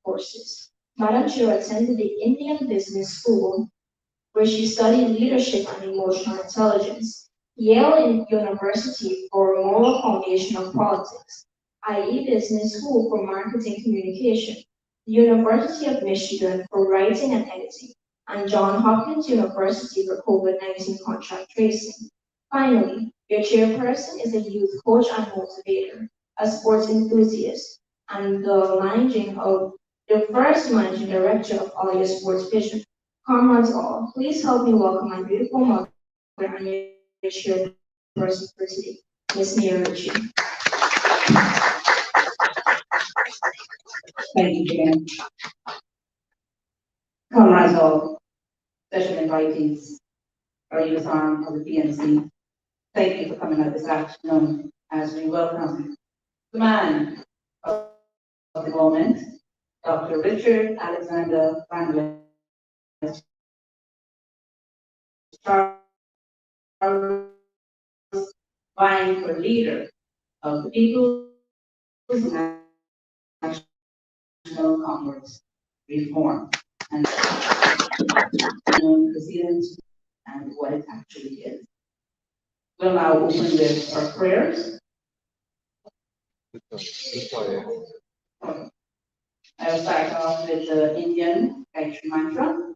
courses. Madam Chu attended the Indian Business School, where she studied leadership and emotional intelligence. Yale University for Moral Foundation of Politics, IE Business School for Marketing Communication, the University of Michigan for Writing and Editing, and Johns Hopkins University for COVID-19 contact tracing. Finally, your chairperson is a youth coach and motivator, a sports enthusiast, and the first managing director of All Your Sports Vision. Comrades all, please help me welcome my beautiful mother and your chairperson for today, Ms. Mia Ritchie. Thank you, Jan. Comrades all, special invitees, our youth arm of the PNC, thank you for coming out this afternoon as we welcome the man of the moment, Dr. Richard Alexander Van West, vying for leader of the People's National Congress Reform and proceedings and what it actually is. We'll now open with our prayers. I'll start off with the Indian Gayatri Mantra.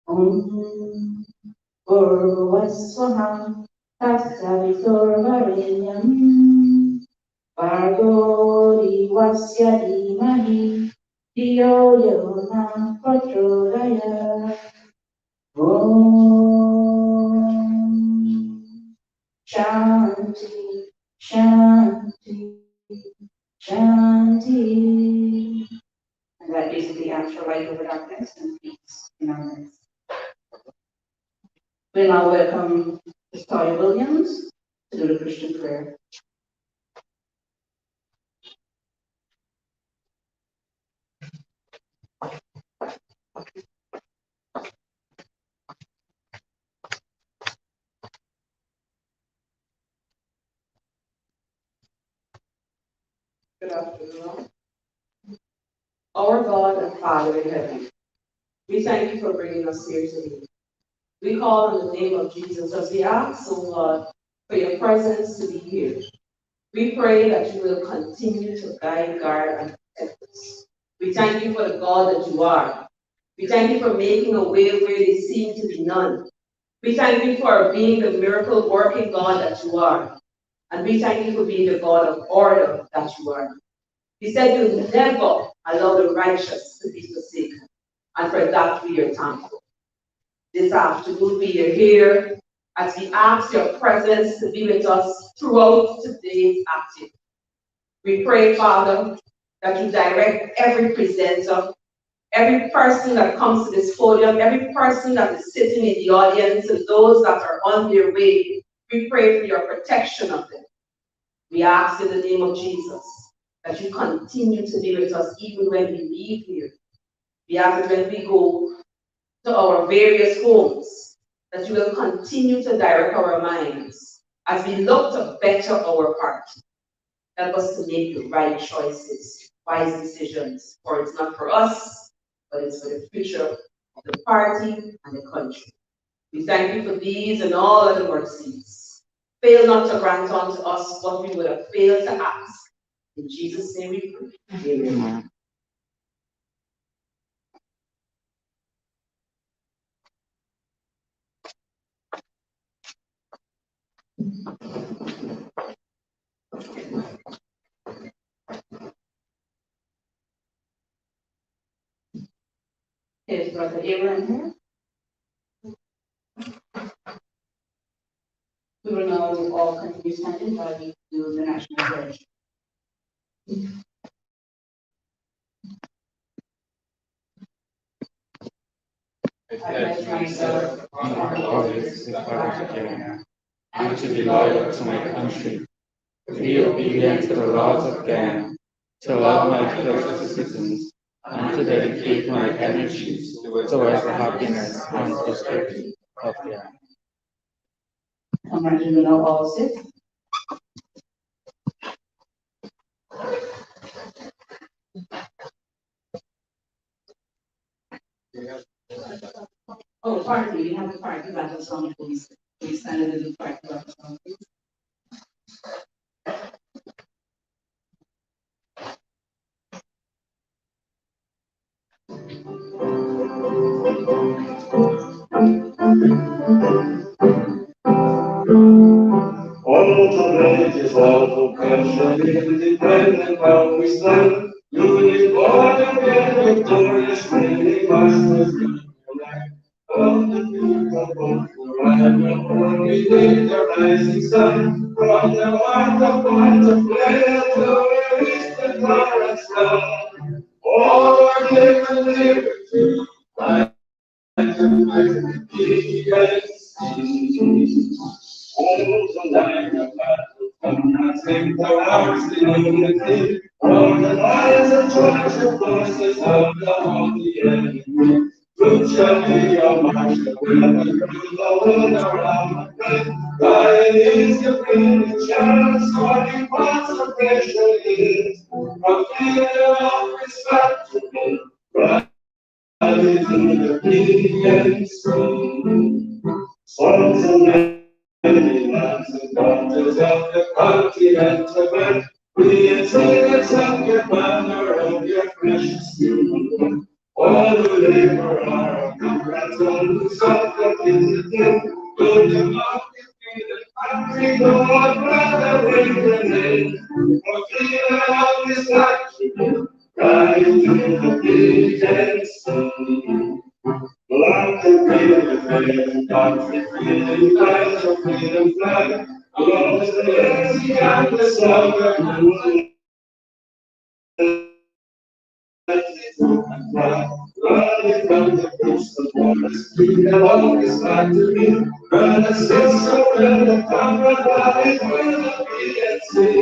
Om Purvaswaha Tatsaviturvarenyam Bhargo Divasya Dhimahi Dhiyo Yona Prachodaya. Om Shanti Shanti Shanti. And that basically asks for light over darkness and peace in our midst. We now welcome Victoria Williams to do the Christian prayer. Good afternoon. Our God and Father in heaven, we thank you for bringing us here today. We call on the name of Jesus as we ask, oh God, for your presence to be here. We pray that you will continue to guide, guard, and protect us. We thank you for the God that you are. We thank you for making a way where there seemed to be none. We thank you for being the miracle working God that you are. And we thank you for being the God of order that you are. You said you would never allow the righteous to be forsaken. And for that we are thankful. This afternoon we are here as we ask your presence to be with us throughout today's activity. We pray, Father, that you direct every presenter, every person that comes to this podium, every person that is sitting in the audience, and those that are on their way. We pray for your protection of them. We ask in the name of Jesus that you continue to be with us even when we leave here. We ask that when we go to our various homes, that you will continue to direct our minds as we look to better our part. Help us to make the right choices, wise decisions, for it's not for us, but it's for the future of the party and the country. We thank you for these and all other mercies. Fail not to grant unto us what we would have failed to ask. In Jesus' name we pray. Amen. Here's Brother Abraham here. We will now all continue standing while we do the national pledge. I pledge myself on the office of Kenya, and to be loyal to my country, to be obedient to the laws of Ghana, to love my fellow citizens, and to dedicate my energies towards the happiness and prosperity of Ghana. Comrades, we will now all sit. Oh, party, we have a party battle song, please. Please stand and do the party battle song, please. All to make is all to pressure, independent how we stand. Unit born again, victorious, really masters in the land. All the people both the land and born, we need the rising sun. From the heart of point of prayer to the eastern Lawrence land. All are given liberty, right and liberty, yes. All the line of battle, come and sing the hearts in unity. All the lines and treasure forces of the haughty enemy. Truth shall be our march, together through the world around the plain. Thine is the freedom, chance, scorching concentration is. From fear of respect to me, rally to the PNC. Sons of many lands and daughters of the continent of earth, we inherit of your banner of your precious youth. All who labor are comrades, all who suffer in the day, good enough to be the country, Lord, brother, we remain. For fear of this country, rise to the beat and sing. Black and freedom, freedom, country, freedom, flag, your freedom flag. Along with the lazy and the silver, and the running from the coast of waters, we have always got to be. Run a sense of the power of it will be at sea.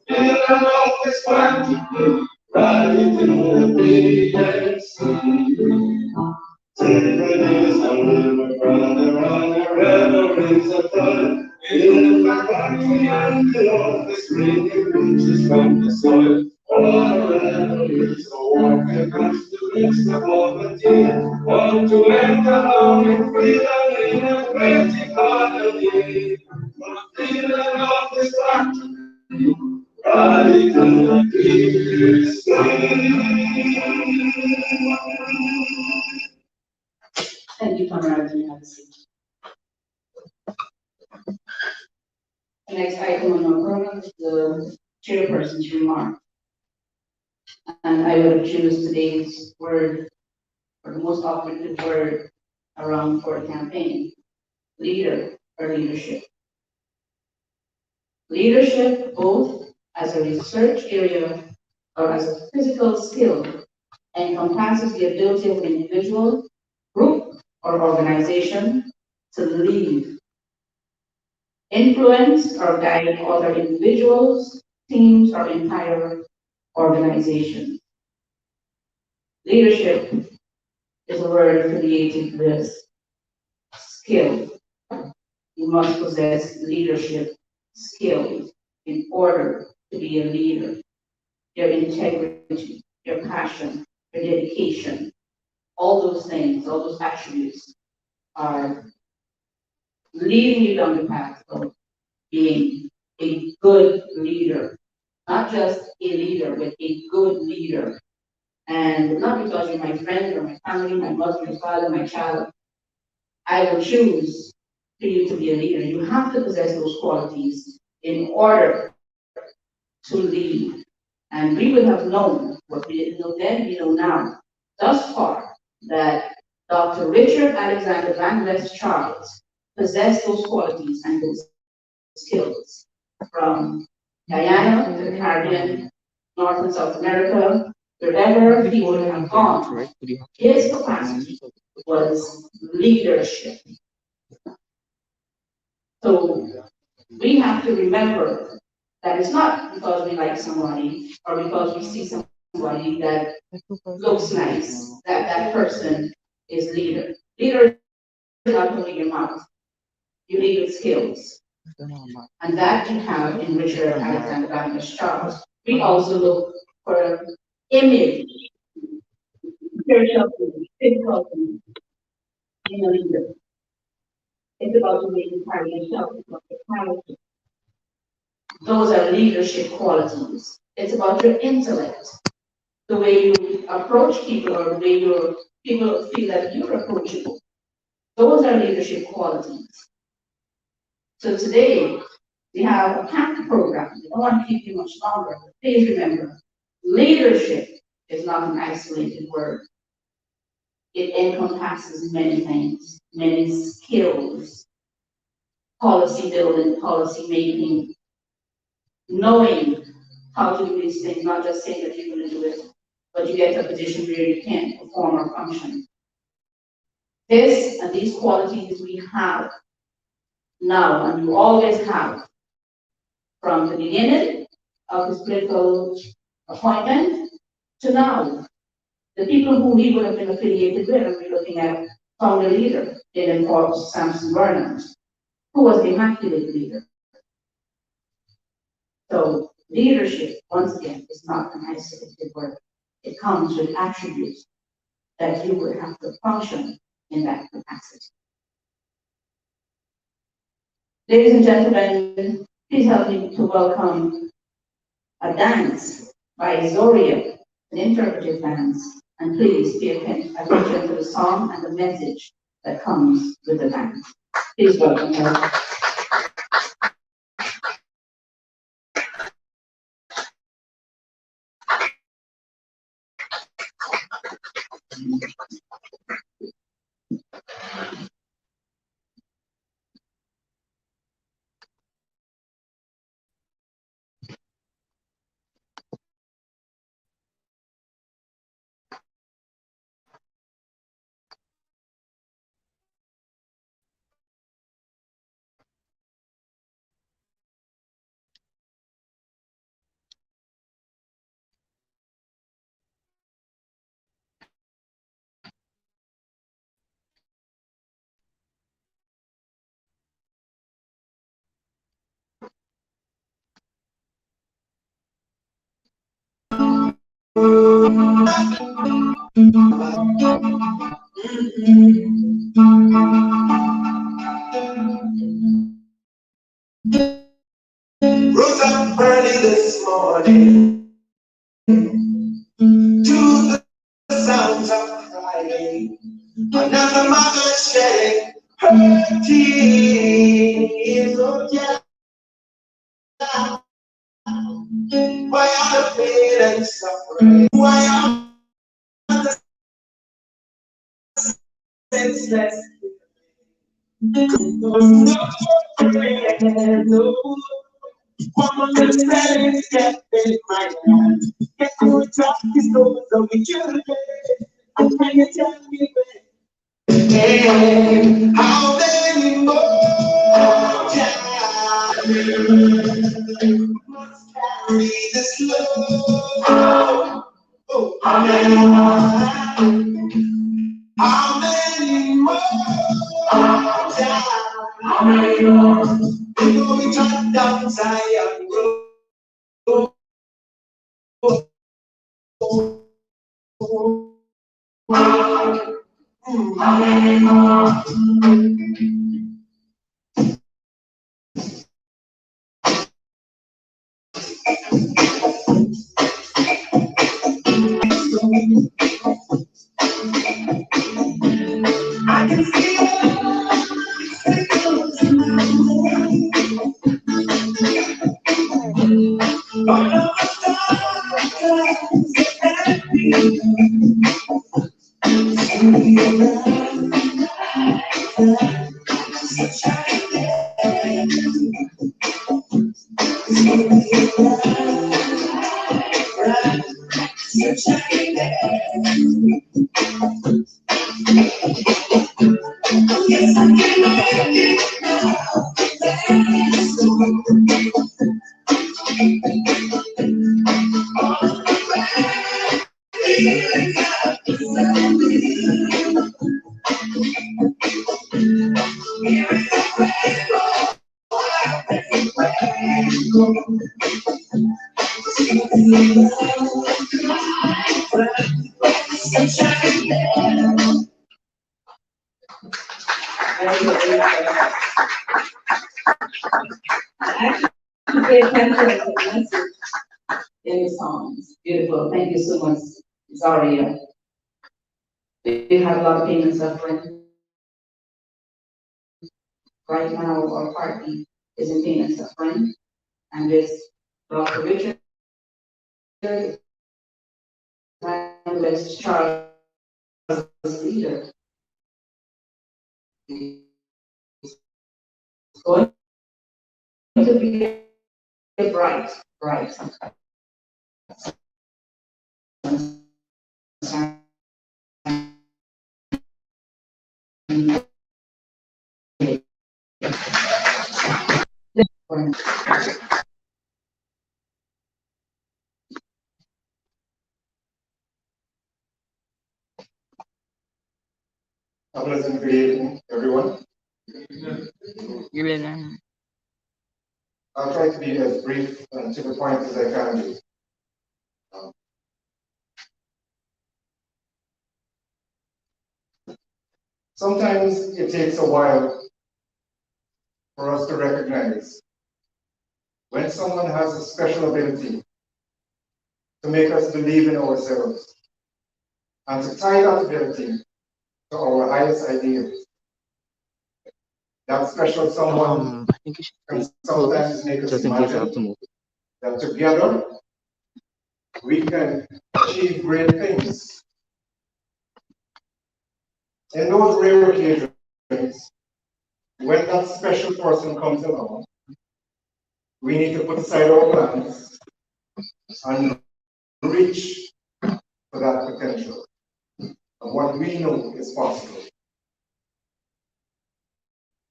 Feel an office got to be. Riding to the PNC. Sympathies and river, brother, on the reveries of fun. In the country and the office, bringing riches from the soil. All the reveries of war across the midst of poverty. Want to enter home in freedom in a great economy. For freedom of this country, riding to the peace. Thank you, comrades, and have a seat. The next item on our program is the chairperson's remark. And I would choose today's word, or the most operative word around for a campaign, leader or leadership. Leadership, both as a research area or as a physical skill, encompasses the ability of an individual, group, or organization to lead, influence, or guide other individuals, teams, or entire organizations. Leadership is a word affiliated with skill. You must possess leadership skills in order to be a leader. Your integrity, your passion, your dedication, all those things, all those attributes are leading you down the path of being a good leader. Not just a leader, but a good leader. And not because you're my friend or my family, my mother, my father, my child, I will choose for you to be a leader. You have to possess those qualities in order to lead. And we would have known what we didn't know then, we know now, thus far, that Dr. Richard Alexander Van West Charles possessed those qualities and those skills from Guyana to the Caribbean, North and South America, wherever he would have gone. His capacity was leadership. So we have to remember that it's not because we like somebody or because we see somebody that looks nice that that person is leader. Leader is not only your mouth. You lead with skills. And that you have in Richard Alexander Van Charles. We also look for image, spiritual, physical, in a leader. It's about the way you carry yourself, it's about your character. Those are leadership qualities. It's about your intellect, the way you approach people or the way people feel that you're approachable. Those are leadership qualities. So today, we have a camp program. We don't want to keep you much longer, but please remember, leadership is not an isolated word. It encompasses many things, many skills, policy building, policy making, knowing how to do these things, not just saying that you're going to do it, but you get to a position where you can perform or function. This and these qualities we have now, and you always have, from the beginning of his political appointment to now. The people who he would have been affiliated with, and we're looking at founder leader, Linden Samson Burnham, who was the immaculate leader. So leadership, once again, is not an isolated word. It comes with attributes that you would have to function in that capacity. Ladies and gentlemen, please help me to welcome a dance by Zoria, an interpretive dance, and please pay attention to the song and the message that comes with the dance. Please welcome her. Rose up early this morning to the sounds of crying. Another mother shedding her tears. Oh, yeah. Why are the pain and suffering? Why are the senseless? No. Woman, the spelling get in my hand. Get to talk this over so we can. And can you tell me when? Hey, how many more must carry this love? Oh, how many more? How many more? How many more? Before we turn down Zion Road. How many more? I can feel all of the stars at me. Yes, I can make it now. potential of the message in the songs. Beautiful. Thank you so much, Zaria. We have a lot of pain and suffering. Right now, our party is in pain and suffering, and this Dr. Richard, Charles, leader, is going to be a bright. A pleasant good evening, everyone. I'll try to be as brief and to the point as I can be. Sometimes it takes a while for us to recognize when someone has a special ability to make us believe in ourselves and to tie that ability to our highest ideals. That special someone can sometimes make us imagine that together we can achieve great things. In those rare occasions, when that special person comes along, we need to put aside our plans and reach for that potential of what we know is possible.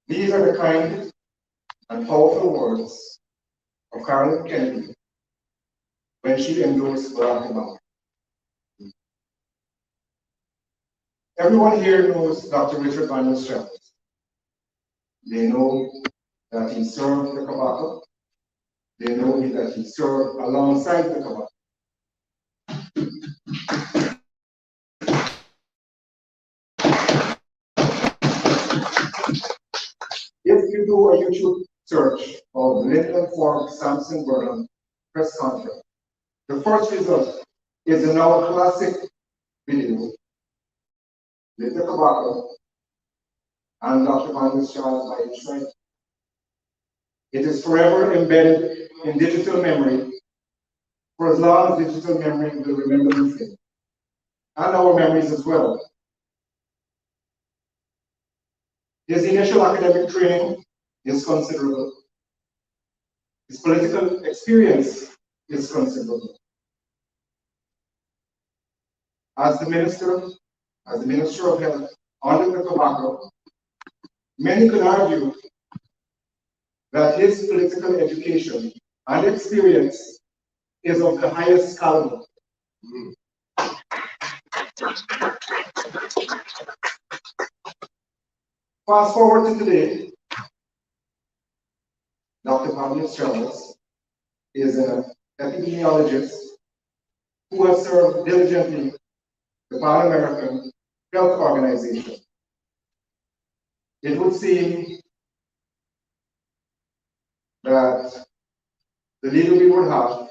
These are the kind and powerful words of Carol Kennedy when she endorsed Barack Obama. Everyone here knows Dr. Richard Van Nostrand. They know that he served the Kabaka. They know that he served alongside the Kabaka. If you do a YouTube search of Linden Fork Samson Burnham press conference, the first result is a now classic video with the Kabaka and Dr. Van Nostrand by his side. It is forever embedded in digital memory for as long as digital memory will remember these things, and our memories as well. His initial academic training is considerable. His political experience is considerable. As the Minister of Health under the Kabaka, many could argue that his political education and experience is of the highest caliber. Fast forward to today, Dr. Pablo Charles is an epidemiologist who has served diligently the Pan American Health Organization. It would seem that the leader we would have,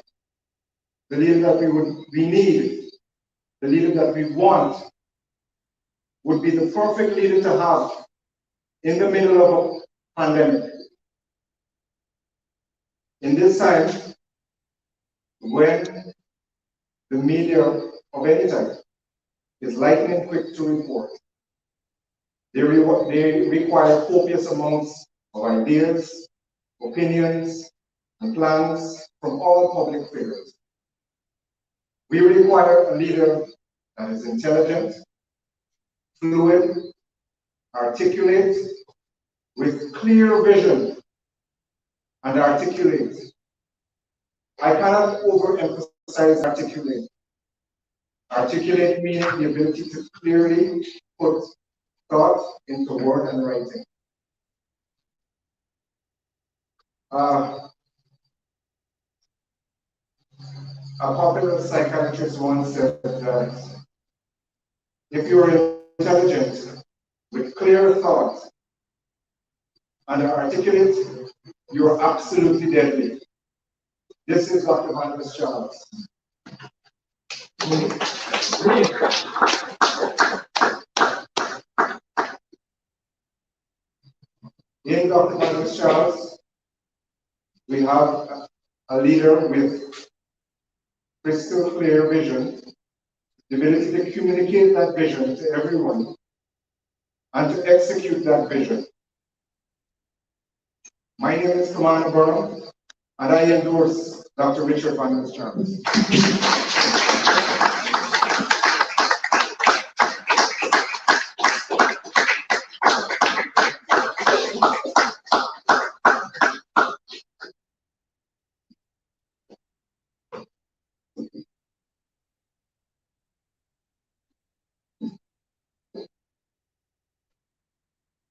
the leader that we need, the leader that we want, would be the perfect leader to have in the middle of a pandemic. In this time, when the media of any type is lightning quick to report, they require copious amounts of ideas, opinions, and plans from all public figures. We require a leader that is intelligent, fluid, articulate, with clear vision, and articulate. I cannot overemphasize articulate. Articulate meaning the ability to clearly put thought into word and writing. A popular psychiatrist once said that if you're intelligent with clear thought and are articulate, you're absolutely deadly. This is Dr. Magnus Charles. In Dr. Magnus Charles, we have a leader with crystal clear vision, the ability to communicate that vision to everyone, and to execute that vision. My name is Commander Burnham, and I endorse Dr. Richard Magnus Charles.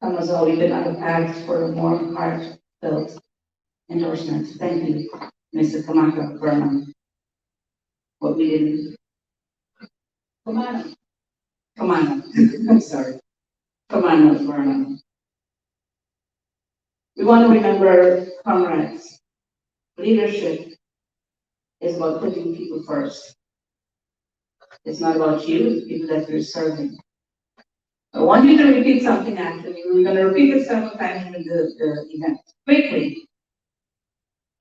Come as always, been on the path for a more heartfelt endorsement. Thank you, Mr. Kamaka Vernon. What we didn't. Kamana. I'm sorry. Kamana Vernon. We want to remember comrades. Leadership is about putting people first. It's not about you, it's people that you're serving. I want you to repeat something after me. We're going to repeat it several times in the event. Quickly.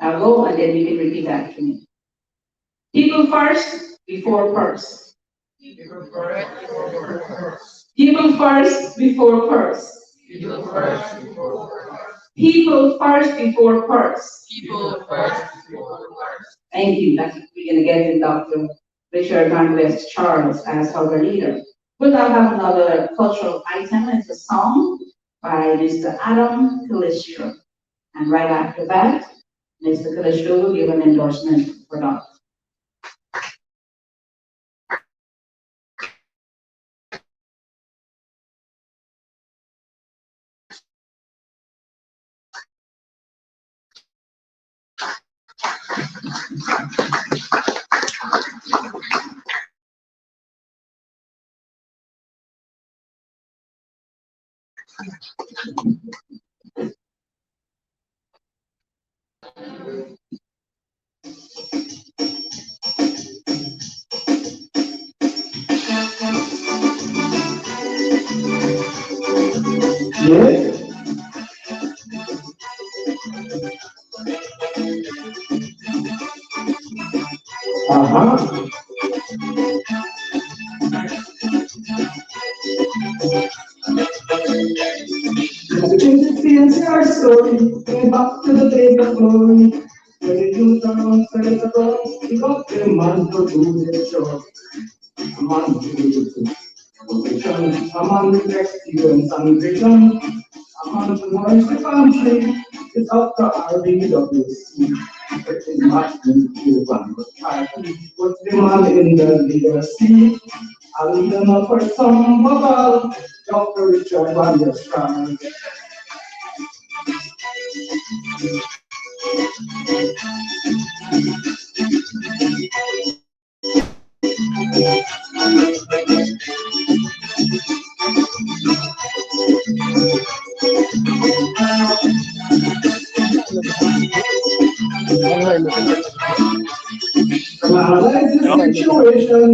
I'll go and then you can repeat after me. People first before purse. People first before purse. People first before purse. People first before purse. People first before purse. People first before purse. Thank you. That's what we're going to get in Dr. Richard Magnus Charles as our leader. We'll now have another cultural item. It's a song by Mr. Adam Calistro. And right after that, Mr. Calistro will give an endorsement for Dr. Yeah. The PNCR story, going back to the days of glory. When the youth around said abroad, we got the man to do their job. A man to do the position, a man with experience and vision, a man to nourish the country. It's up to RBWC. It's much to do one party. What's the man in the leadership? I'll lead them up for some bubble. Dr. Richard Magnus Charles. Analyze the situation,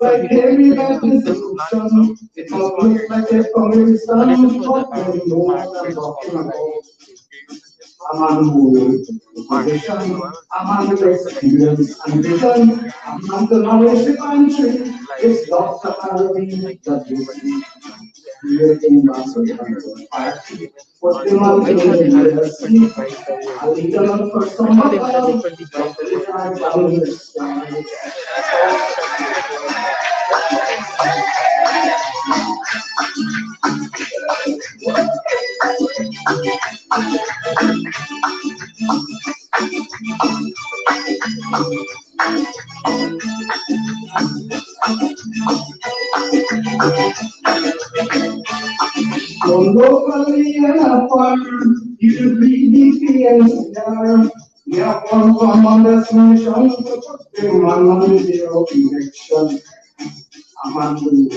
like every bad institution. It must look like a family son, but they know what I'm talking about. A man who is position, a man with experience and vision, a man to knowledge the country. It's Dr. Harvey that you see. Creating massive party. What the man in the leadership, a leader for some of us, Dr. Richard Magnus Charles. From locally and afar, you should read the PNCR. We have one commander's mission to put the man on the zero connection. A man with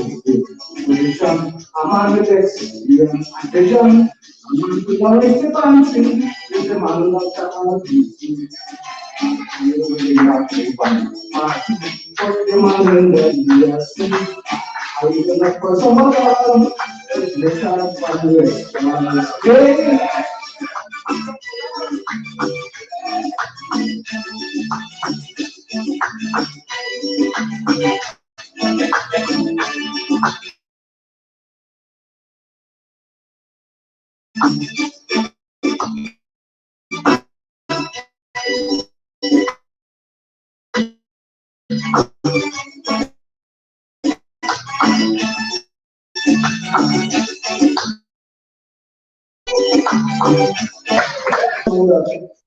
position, a man with experience and vision, a man who knows the country, is the man of the RBC. You really have to find for the man that we are seeing. I will not for someone else. Let's have fun with it.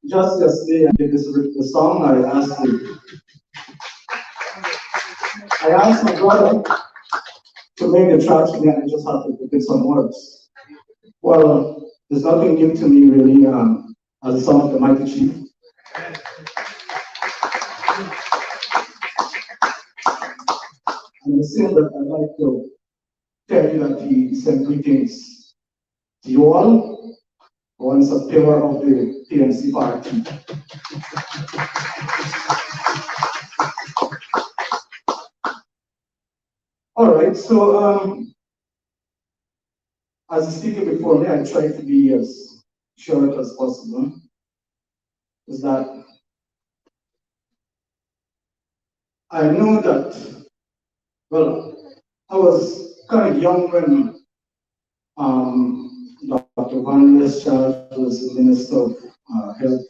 Just yesterday, I did this with the song. I asked my brother to make the track to me, and I just had to put in some words. Well, there's nothing new to me really as a son of the mighty chief. And it seems that I'd like to tell you that he sent greetings to you all, once a pillar of the PNC party. All right, so as a speaker before me, I try to be as short as possible. Is that I know that, well, I was kind of young when Dr. Van Charles was the Minister of Health,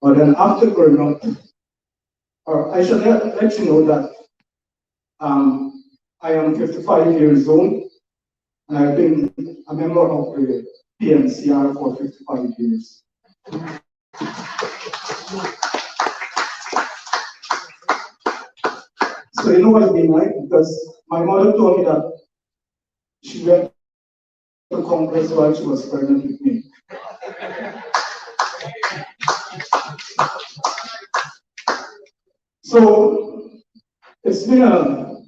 but then after growing up, or I should let you know that I am 55 years old, and I've been a member of the PNCR for 55 years. So you know what I mean, right? Because my mother told me that she went to Congress while she was pregnant with me. So it's been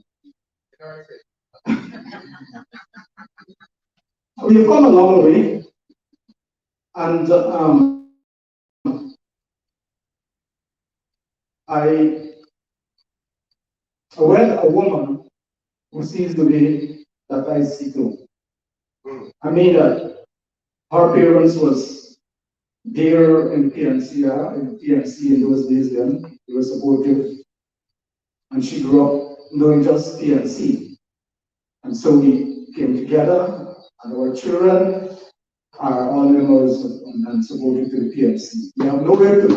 we've come a long way, and I wed a woman who sees the way that I see too. I mean that her parents was there in PNCR, in PNC in those days then, they were supportive, and she grew up knowing just PNC. And so we came together, and our children are all members and supportive to the PNC. We have nowhere to go.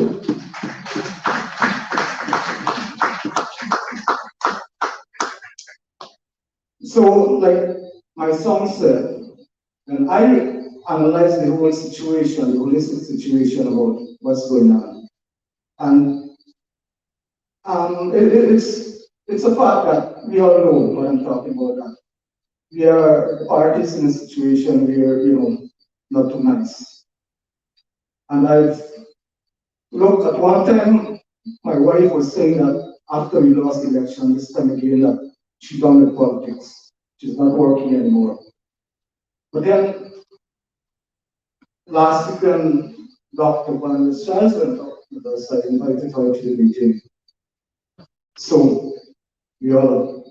So, like my song said, when I analyze the whole situation, the holistic situation about what's going on, and it's a fact that we all know what I'm talking about. That we are parties in a situation where not too nice. And I've looked at one time, my wife was saying that after we lost the election, this time again, that she's done with politics. She's not working anymore. But then last week when Dr. Van Charles went up with us, I invited her to the meeting. So we all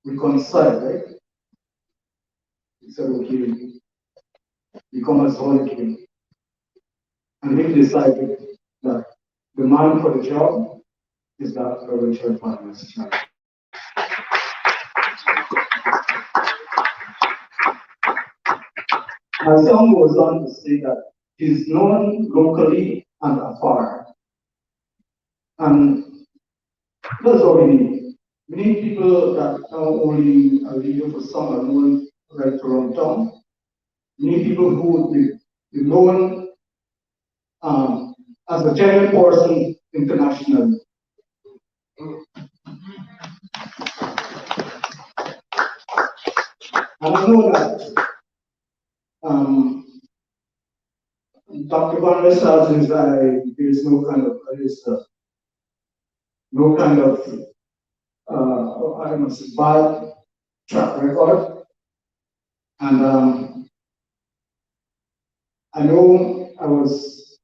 reconciled, right? We said, okay, we come as one again. And we decided that the man for the job is Dr. Richard Van Charles. My song goes on to say that he's known locally and afar. And that's what we need. We need people that not only are leading for some are known right around town. We need people who would be known as a genuine person internationally. And I know that Dr. Van Charles is there's no kind of I must say bad track record. And I know I was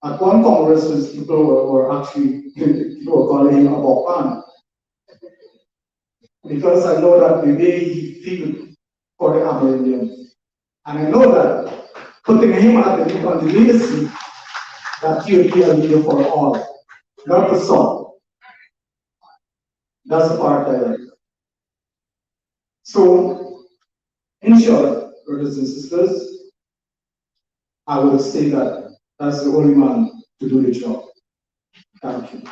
At one congress, people were actually people were calling him a Bokman, because I know that the way he feels for the Amerindians. And I know that putting him on the leadership, that he will be a leader for all, not for some. That's the part I like. So, in short, brothers and sisters, I would say that that's the only man to do the job. Thank you.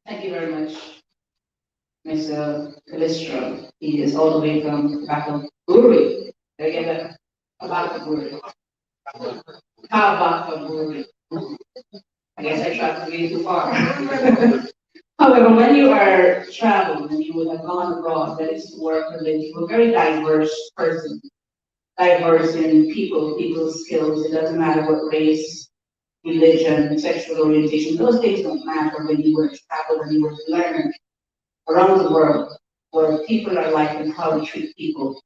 Thank you very much, Mr. Calistro. He is all the way from Tobacco Brewery. Did I get that? Tobacco Brewery. Tobacco Brewery. I guess I traveled way too far. However, when you are traveling and you would have gone abroad, that is to work or live, you're a very diverse person. Diverse in people, people's skills. It doesn't matter what race, religion, sexual orientation. Those things don't matter when you were to travel and you were to learn around the world what people are like and how to treat people.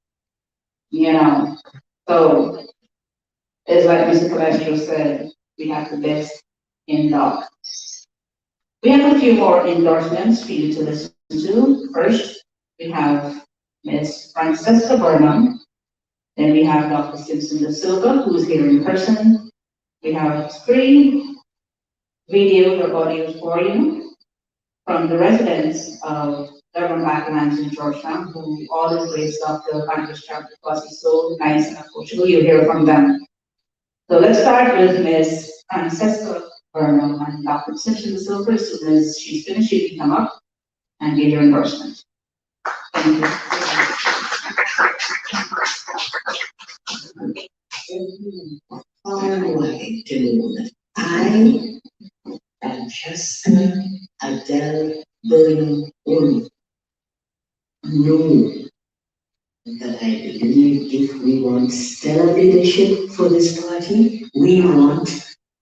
You know. So it's like Mr. Calestro said, we have the best in dog. We have a few more endorsements for you to listen to. First, we have Ms. Francesca Burnham. Then we have Dr. Simpson da Silva, who is here in person. We have 3 videos or audios for you from the residents of Durham Backlands in Georgetown, who always raised up the Bangladesh chapter because he's so nice and approachable. You'll hear from them. So let's start with Ms. Francesca Burnham and Dr. Simpson da Silva. As soon as she's finished, you can come up and give your endorsement. Thank you. All right, I am Francesca Adele Burnham Uni. Know that I believe if we want stellar leadership for this party, we want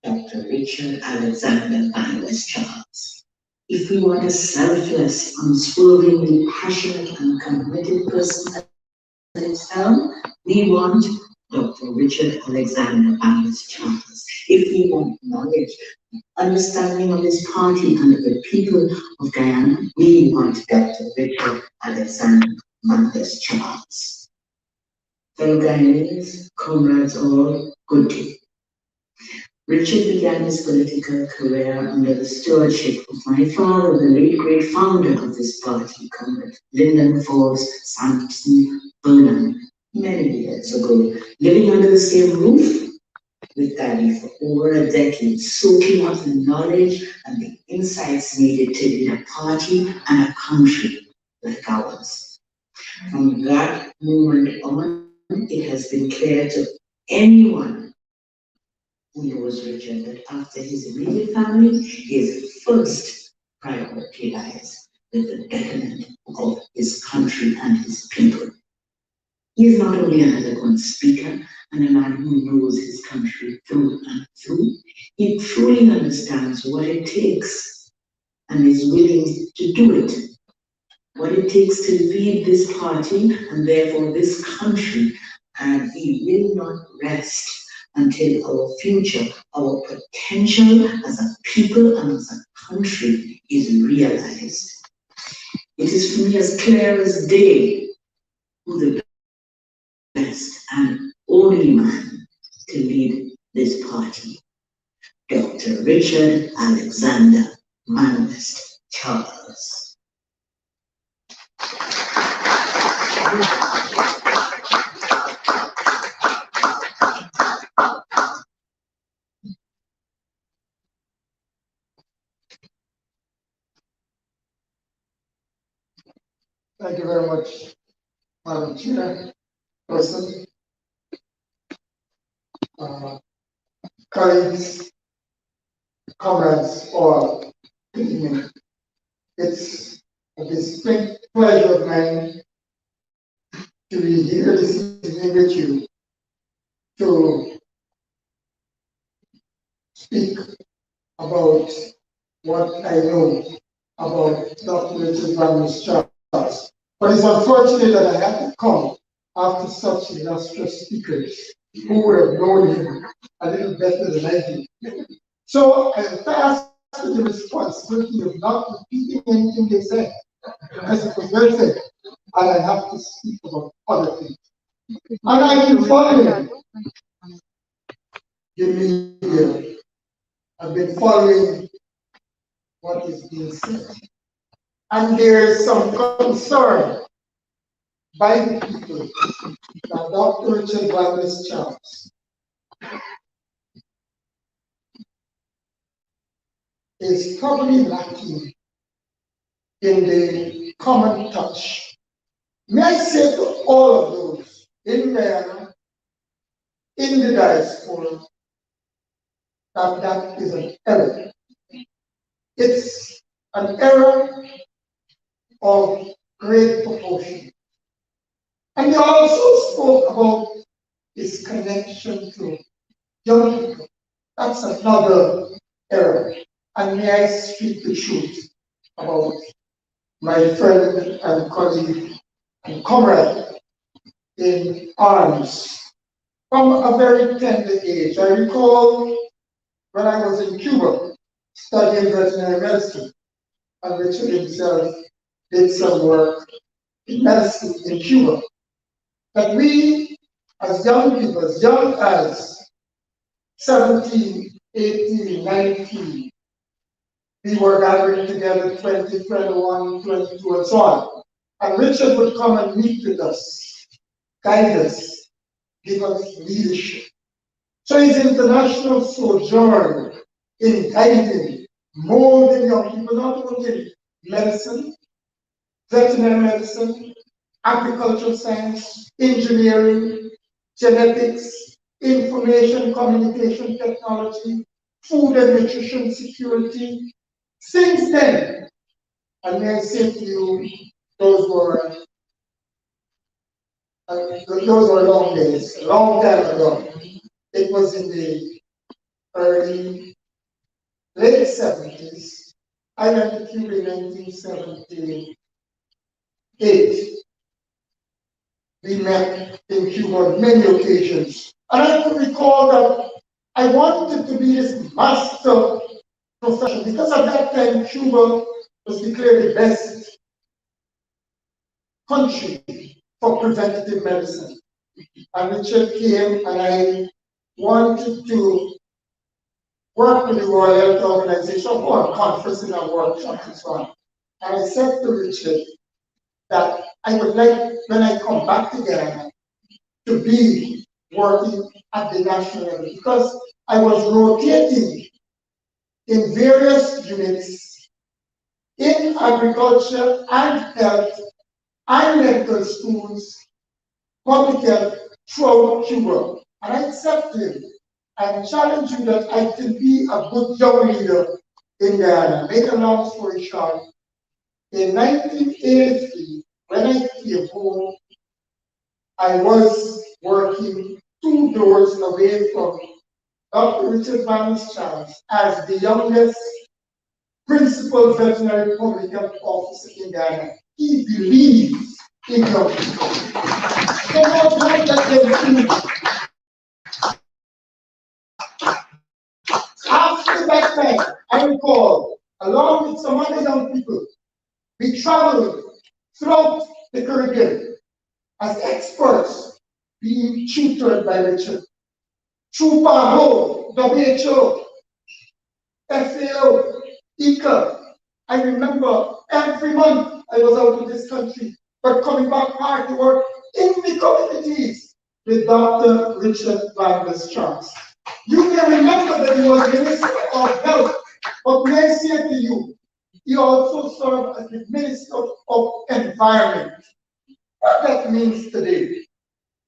Dr. Richard Alexander Bangladesh Charles. If we want a selfless, unswervingly passionate and committed person at its helm, we want Dr. Richard Alexander Bangladesh Charles. If we want knowledge, understanding of this party and of the people of Guyana, we want Dr. Richard Alexander Bangladesh Charles. Fellow Guyanese, comrades all, good day. Richard began his political career under the stewardship of my father, the late great founder of this party, Comrade Linden Sampson Burnham, many years ago, living under the same roof with Daddy for over a decade, soaking up the knowledge and the insights needed to lead a party and a country like ours. From that moment on, it has been clear to anyone who knows Richard that after his immediate family, his first priority lies with the betterment of his country and his people. He is not only an eloquent speaker and a man who knows his country through and through, he truly understands what it takes and is willing to do it. What it takes to lead this party and therefore this country, and he will not rest until our future, our potential as a people and as a country is realized. It is for me as clear as day who the best and only man to lead this party, Dr. Richard Alexander Bangladesh Charles. Thank you very much, Madam Chairperson, colleagues, comrades, all. Good evening. It's a distinct pleasure of mine to be here this evening with you to speak about what I know about Dr. Richard Ramos Charles. But it's unfortunate that I have to come after such illustrious speakers who would have known him a little better than I do. So I am tasked with the responsibility of not repeating anything they said, because it was very simple, and I have to speak about other things. And I've been following the media, I've been following what is being said. And there is some concern by the people that Dr. Richard Wallace Charles is probably lacking in the common touch. May I say to all of those in Guyana, in the diaspora, that that is an error. It's an error of great proportion. And he also spoke about his connection to young people. That's another error. And may I speak the truth about my friend and colleague and comrade in arms from a very tender age. I recall when I was in Cuba studying veterinary medicine, and Richard himself did some work in medicine in Cuba, that we, as young people, as young as 17, 18, 19, we were gathering together 20, 21, 22, and so on. And Richard would come and meet with us, guide us, give us leadership. So his international sojourn in guiding, molding young people, not only in medicine, veterinary medicine, agricultural science, engineering, genetics, information communication technology, food and nutrition security. Since then, and may I say to you, those were long days, a long time ago. It was in the late 70s. I went to Cuba in 1978. We met in Cuba on many occasions. And I could recall that I wanted to be this master profession because at that time Cuba was declared the best country for preventative medicine. And Richard came and I wanted to work with the Royal Health Organization, go on conferences and workshops and so on. And I said to Richard that I would like, when I come back to Ghana, to be working at the national level because I was rotating in various units in agriculture and health and medical schools, public health throughout Cuba. And I accepted and challenge you that I can be a good young leader in Ghana. Make a long story short, in 1983, when I came home, I was working 2 doors away from Dr. Richard Ramos Charles as the youngest principal veterinary public health officer in Ghana. He believes in young people. So not that they after that time, I recall, along with some other young people, we traveled throughout the Caribbean as experts being tutored by Richard. Through PAHO, WHO, FAO, ICA. I remember every month I was out of this country, but coming back hard to work in the communities with Dr. Richard Ramos Charles. You may remember that he was Minister of Health, but may I say to you, he also served as the Minister of Environment. What that means today?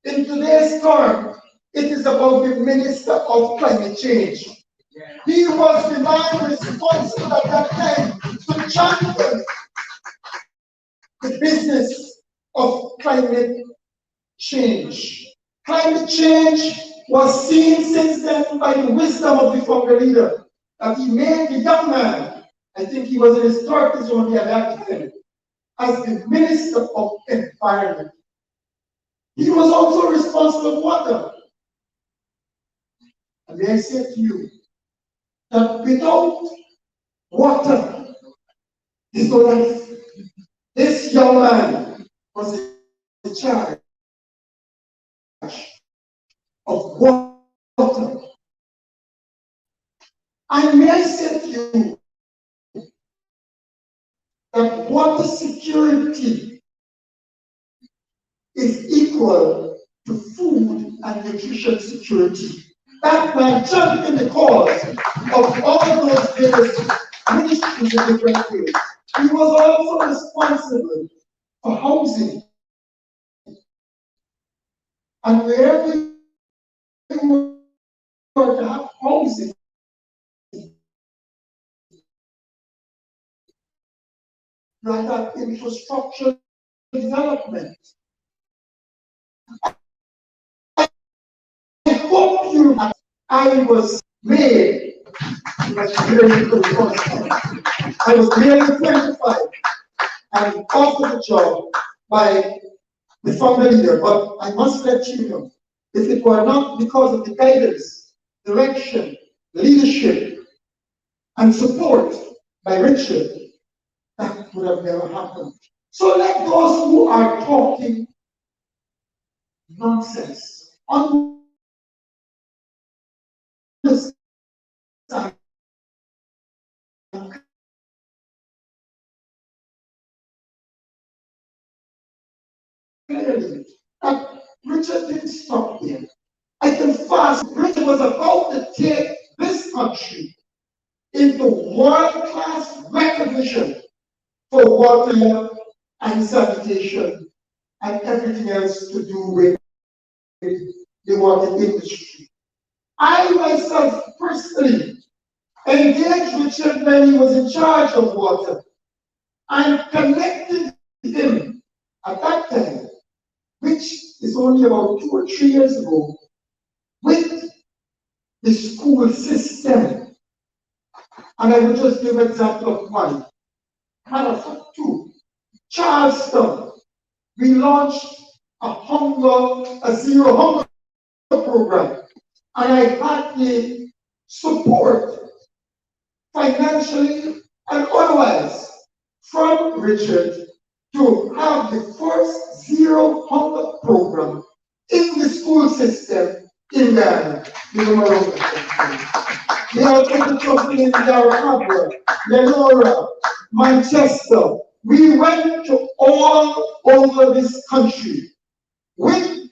In today's term, it is about the Minister of Climate Change. He was the man responsible at that time to champion the business of climate change. Climate change was seen since then by the wisdom of the founder leader, that he made the young man, I think he was in his 30s when he elected him, as the Minister of Environment. He was also responsible for water. And may I say to you that without water is no life. This young man was in charge of water. And may I say to you that water security is equal to food and nutrition security. That man championed the cause of all those various ministries in different ways. He was also responsible for housing. And wherever you were to have housing, you had that infrastructure development. I hope you, I was made, I was nearly 25 and offered the job by the founder leader, but I must let you know, if it were not because of the guidance, direction, leadership, and support by Richard, that would have never happened. So let those who are talking nonsense understand clearly that Richard didn't stop there. I can fast. Richard was about to take this country into world-class recognition for water and sanitation and everything else to do with the water industry. I myself personally engaged Richard when he was in charge of water and connected him at that time, which is only about 2 or 3 years ago, with the school system. And I will just give an example of one. Matter of fact, two. Charleston, we launched a zero hunger program. And I had the support, financially and otherwise, from Richard to have the first zero hunger program in the school system in Ghana. They are taking something in Darabra, Lenora, Manchester. We went to all over this country with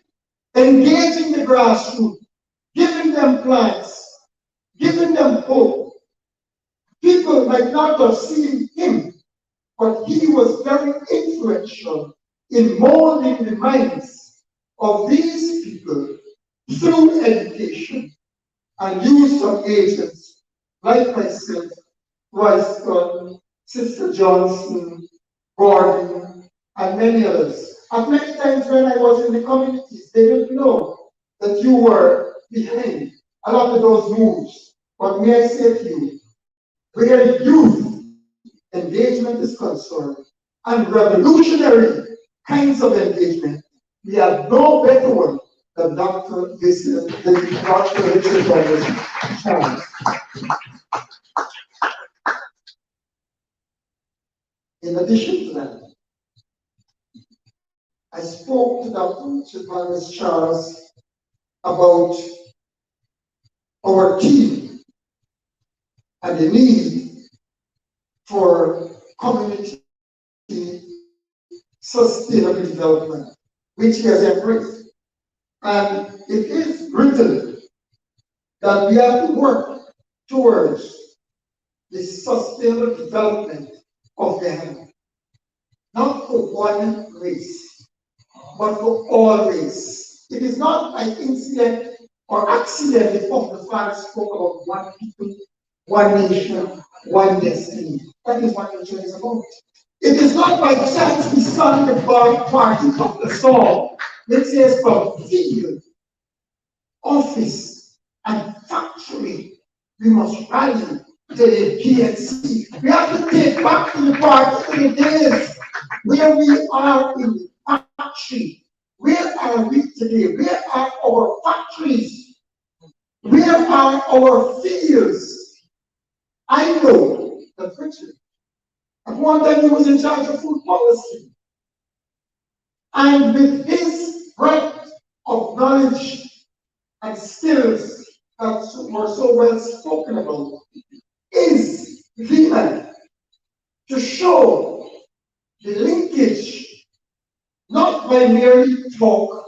engaging the grassroots, giving them plans, giving them hope. People might not have seen him, but he was very influential in molding the minds of these people through education and use of agents like myself, Royston, Sister Johnson, Gordon, and many others. And many times when I was in the communities, they didn't know that you were behind a lot of those moves. But may I say to you, where youth engagement is concerned and revolutionary kinds of engagement, we have no better one than Dr. Richard Thomas Charles. In addition to that, I spoke to Dr. Richard Thomas Charles about our team and the need for community sustainable development, which he has embraced. And it is written that we have to work towards the sustainable development of Ghana, not for one race, but for all race. It is not by incident or accident the father spoke about one people, one nation, one destiny. That is what the church is about. It is not by chance we started the party of the soul It says from field, office, and factory, we must rally to the PNC. We have to take back to the part in the days where we are in the factory. Where are we today? Where are our factories? Where are our fields? I know that Richard, at one time he was in charge of food policy. And with his breadth of knowledge and skills that were so well spoken about, is Linden to show the linkage, not by merely talk,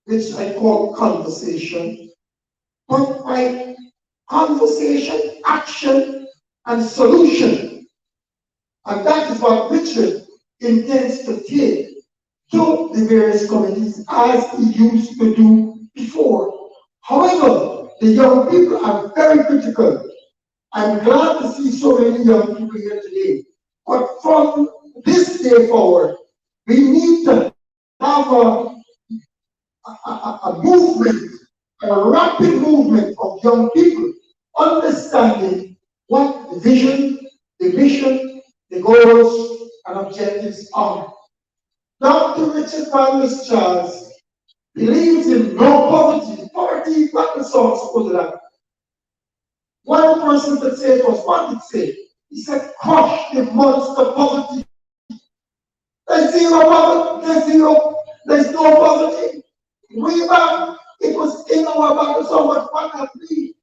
which I call conversation, but by conversation, action, and solution. And that is what Richard intends to take to the various committees as he used to do before. However, the young people are very critical. I'm glad to see so many young people here today. But from this day forward, we need to have a movement, a rapid movement of young people understanding what the vision, the mission, the goals, and objectives are. Dr. Richard Van Charles believes in no poverty. Poverty, what the song supposed to that? One person could say it was what did say? He said, crush the monster poverty. There's zero poverty, there's no poverty. Way back, it was in our Bible so much. What have we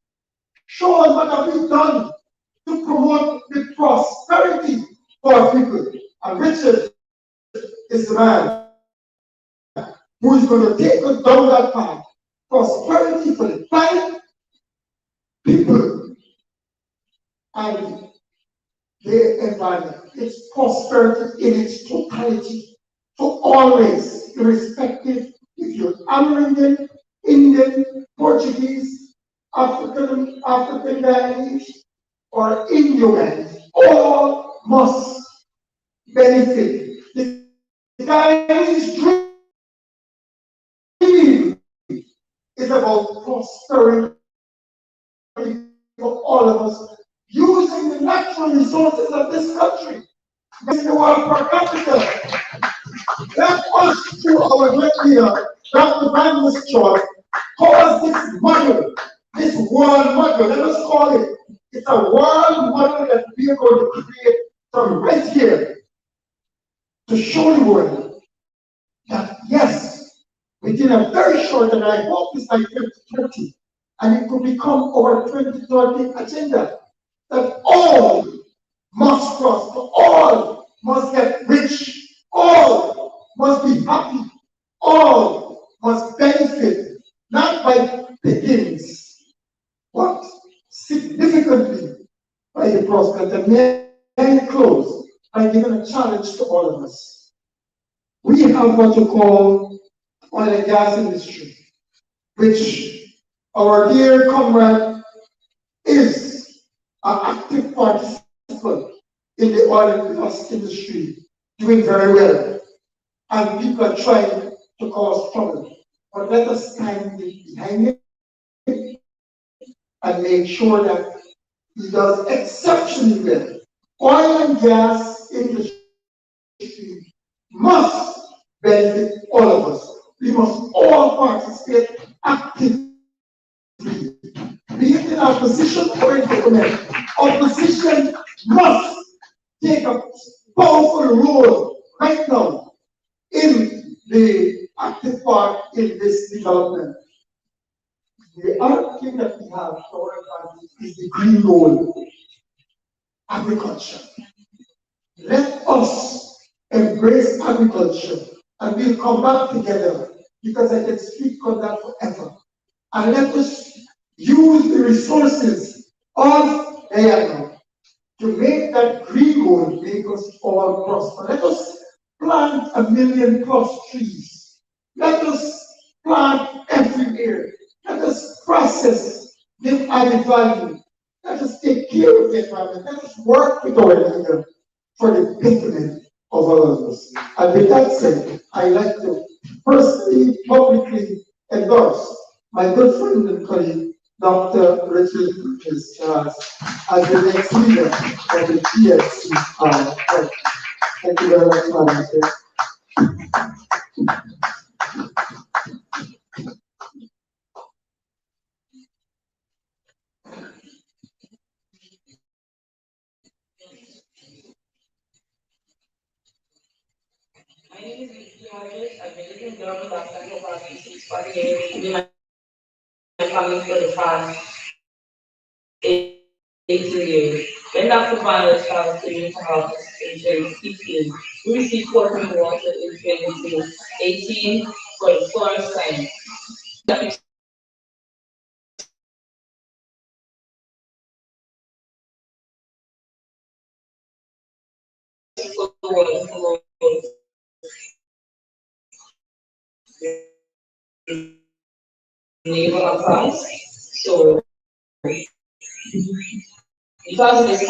shown, what have we done to promote the prosperity for our people? And Richard is the man who is going to take us down that path. Prosperity for the planet, people, and the environment. It's prosperity in its totality. So always, irrespective if you're American, Indian, Portuguese, African Guyanese, or Indo-Guyanese, all must benefit. The Guyanese dream is about prosperity for all of us, using the natural resources of this country. The world per capita. Let us, through our great leader, Dr. Van Choice, cause this model, this world model, let us call it. It's a world model that we are going to create from right here to show the world that yes, within a very short, and I hope it's by 2020, and it could become our 2030 agenda, that all must prosper, all must get rich, all must be happy, all must benefit, not by beginnings, but significantly by the prosperity. May I close by giving a challenge to all of us. We have what you call oil and gas industry, which our dear comrade is an active participant in the oil and gas industry, doing very well. And people are trying to cause trouble. But let us stand behind it and make sure that he does exceptionally well. Oil and gas industry must benefit all of us. We must all participate actively, be it in opposition or in government. Opposition must take a powerful role right now in the active part in this development. The other thing that we have to our advantage is the green role, agriculture. Let us embrace agriculture and we'll come back together because I can speak on that forever. And let us use the resources of Guyana to make that green gold make us all prosper. Let us plant 1 million+ trees. Let us plant everywhere. Let us process, give added value. Let us take care of the environment. Let us work with our leader for the betterment of all of us. And with that said, I like to Firstly, publicly endorse my good friend and colleague, Dr. Richard Lucas Charles, as the next leader of the PNCR. Thank you very much, Madam Chair. My name is Vicky. I've been living in Durham, Boston for about 48 years. Me and my family for the past 18 years. When Dr. Myers started came into office in 2015, we received quarterly water in 2018 for the first time. That we for neighbor across. So because of this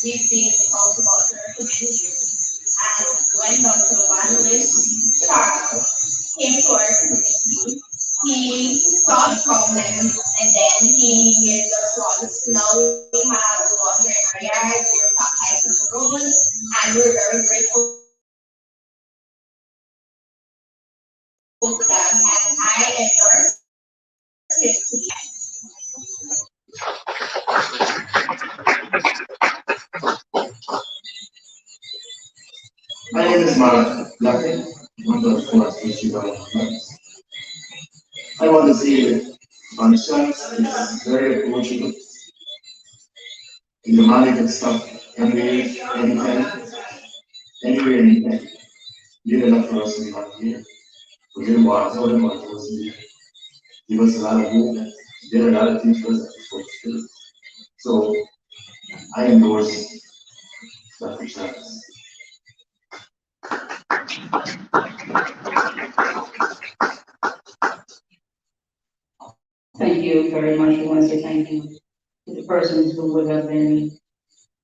we've been also about for many years. And when Dr. Wanless Charles came to our community, he saw the problem and then he gave the solutions. Now we have water in our yards, we're baptized on the road, and we're very grateful for them. And I endorse him to be. My name is Mark Luckett. I'm the first issue of friends. I want to say that conscience is very approachable. In the mind and stuff, anywhere, anytime, anywhere, anytime. You did enough for us in one year. We did more, I told him what was here. Give us a lot of movement. Did a lot of things for us that we fulfilled. So I endorse Dr. Charles. Thank you very much. I want to say thank you to the persons who would have been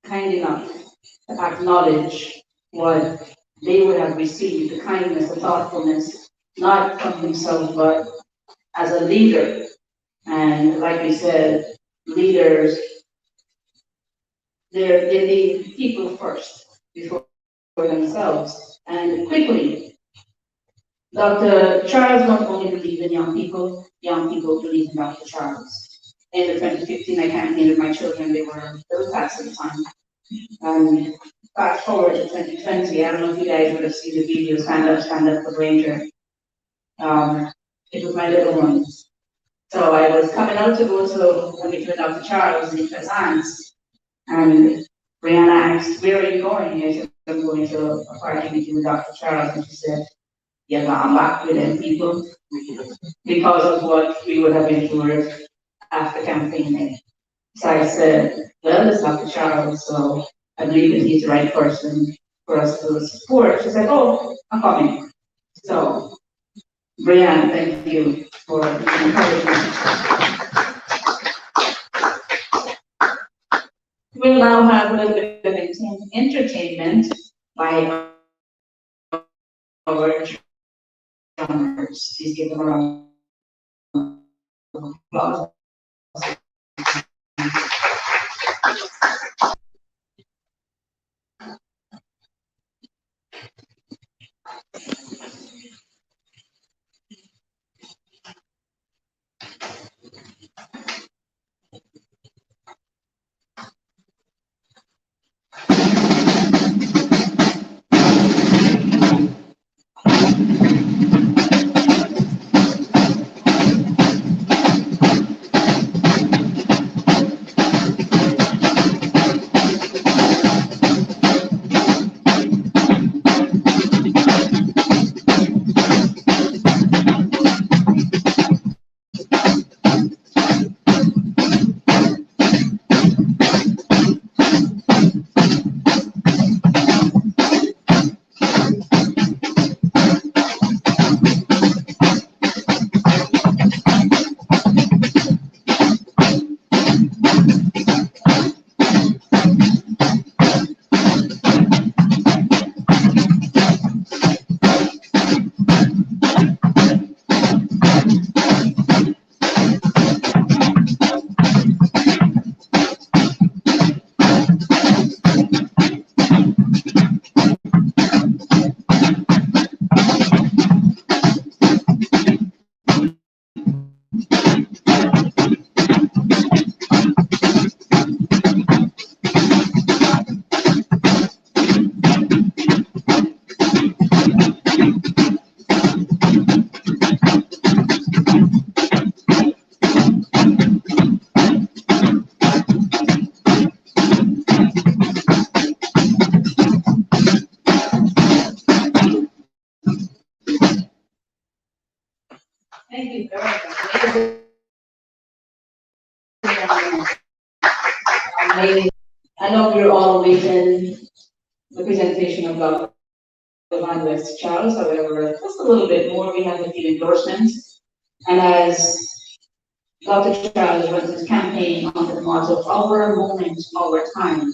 kind enough to acknowledge what they would have received, the kindness, the thoughtfulness, not from himself, but as a leader. And like we said, leaders, they lead people first before themselves. And quickly, Dr. Charles not only believed in young people believe in Dr. Charles. In the 2015, I campaigned with my children, they were little past at the time. And fast forward to 2020, I don't know if you guys would have seen the video, Stand Up for Ranger. It was my little ones. So I was coming out to go to a meeting with Dr. Charles in Kazans, and Brianna asked, where are you going? I said, I'm going to a party meeting with Dr. Charles, and she said, yeah, I'm back with them people because of what we would have endured after campaigning. So I said, well, it's Dr. Charles, so I believe that he's the right person for us to support. She said, oh, I'm coming. So, Brianne, thank you for the encouragement. We'll now have a little bit of entertainment by our drummers. Please give them a round of applause. Thank you very much. I know we're all waiting the presentation of Dr. Van West Charles, however, just a little bit more, we have a few endorsements. And as Dr. Charles runs his campaign under the motto, our moment, our time,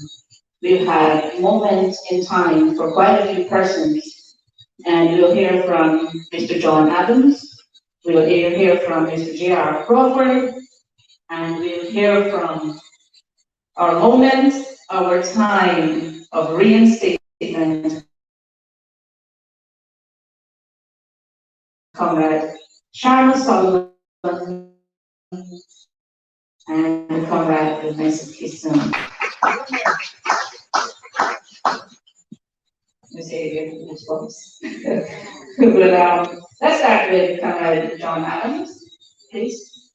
we've had moments in time for quite a few persons. And we'll hear from Mr. John Adams, we'll hear from Mr. J.R. Crawford, and we'll hear from our moment, our time of reinstatement, Comrade Sharon Sullivan and Comrade Vincent Kisson. Let's start with Comrade John Adams, please.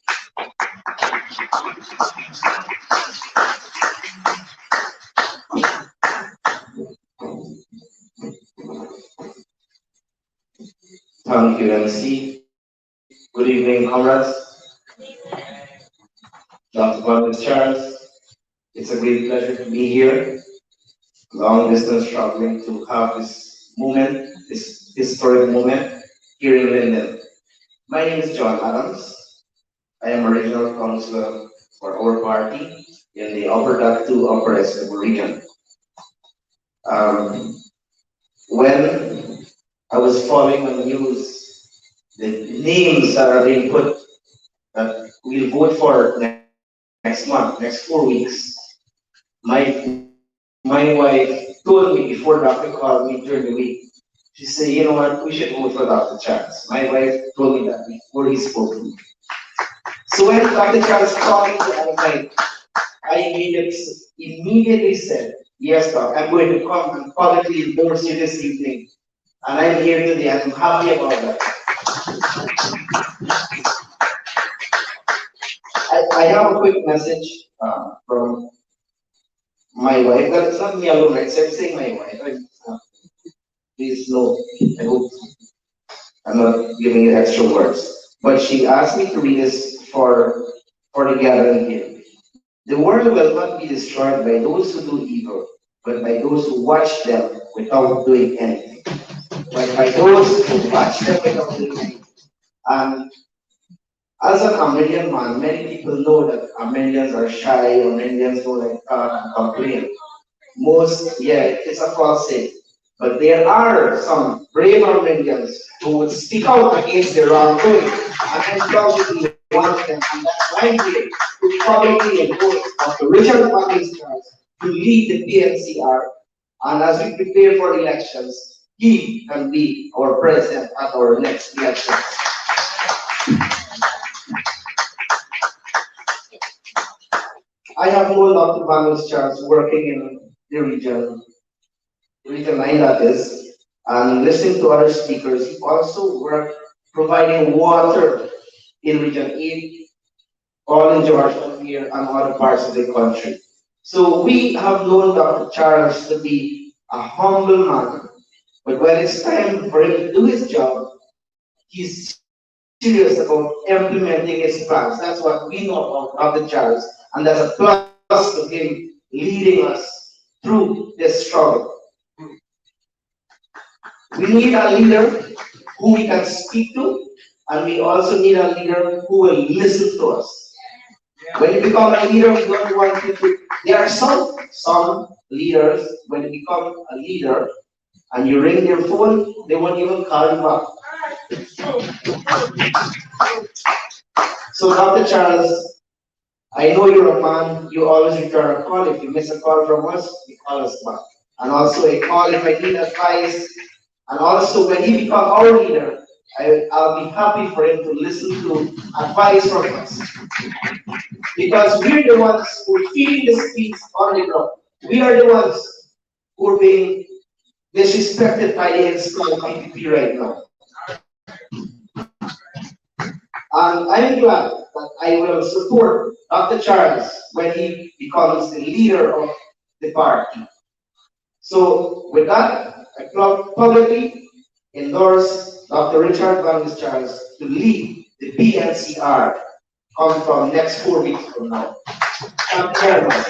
Thank you, MC. Good evening, comrades. Dr. Van Charles, it's a great pleasure to be here. Long distance traveling to have this moment, this historic moment here in Linden. My name is John Adams. I am a regional councillor for our party in the Upper Datu Upper Essex region. When I was following on the news, the names that are being put that we'll vote for next month, next 4 weeks, my wife told me before Dr. called me during the week, she said, you know what, we should vote for Dr. Charles. My wife told me that before he spoke to me. So when Dr. Charles called me the other night, I immediately said, yes, Doc, I'm going to come and publicly endorse you this evening. And I'm here today, and I'm happy about that. I have a quick message from my wife. That's not me alone, right? So I'm saying my wife. Please know, I hope I'm not giving you extra words. But she asked me to read this for the gathering here. The world will not be destroyed by those who do evil, but by those who watch them without doing anything. But by those who watch them without doing anything. And as an Armenian man, many people know that Armenians are shy, Armenians don't like talk and complain. It's a false saying. But there are some brave Armenians who would speak out against the wrongdoing. And I'm proud to be one of them. And that's why I'm here to publicly endorse Dr. Richard Van to lead the PNCR. And as we prepare for elections, he can be our president at our next elections. I have known Dr. Van Charles working in the region 9 that is, and listening to other speakers. He also worked providing water in Region 8, all in Georgia here and other parts of the country. So we have known Dr. Charles to be a humble man, but when it's time for him to do his job, he's serious about implementing his plans. That's what we know about Dr. Charles, and there's a plus to him leading us through this struggle. We need a leader who we can speak to, and we also need a leader who will listen to us. When you become a leader, we don't want you to. There are some leaders, when you become a leader and you ring their phone, they won't even call you back. So, Dr. Charles, I know you're a man, you always return a call. If you miss a call from us, you call us back. And also a call if I need advice. And also when he becomes our leader, I'll be happy for him to listen to advice from us. Because we're the ones who are feeling the streets on the ground. We are the ones who are being disrespected by the installed PPP right now. And I'm glad that I will support Dr. Charles when he becomes the leader of the party. So with that, I publicly endorse Dr. Richard Van Charles to lead the PNCR come from next 4 weeks from now. Thank you very much.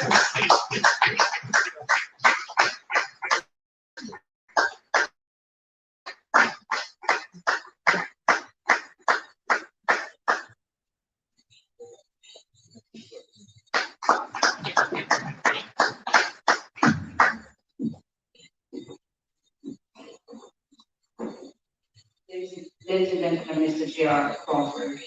Ladies and gentlemen, Mr. J.R. Crawford.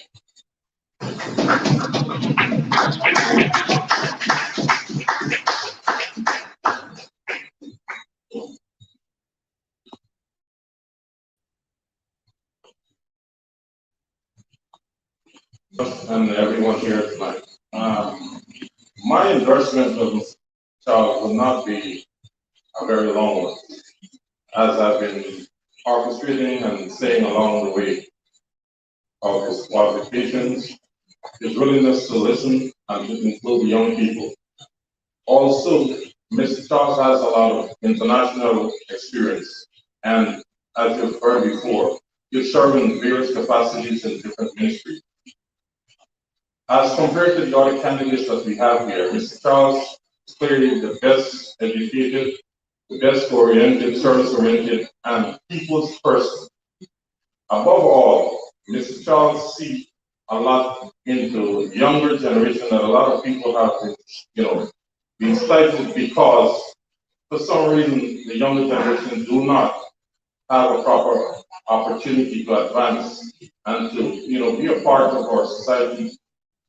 And everyone here tonight. My endorsement of Mr. Charles will not be a very long one, as I've been orchestrating and saying along the way of his qualifications, his willingness to listen and to include young people. Also, Mr. Charles has a lot of international experience, and as you've heard before, he's serving various capacities in different ministries. As compared to the other candidates that we have here, Mr. Charles is clearly the best educated, the best oriented, service oriented, and people's person. Above all, Mr. Charles sees a lot into younger generation that a lot of people have been, been stifled because for some reason the younger generation do not have a proper opportunity to advance and to, be a part of our society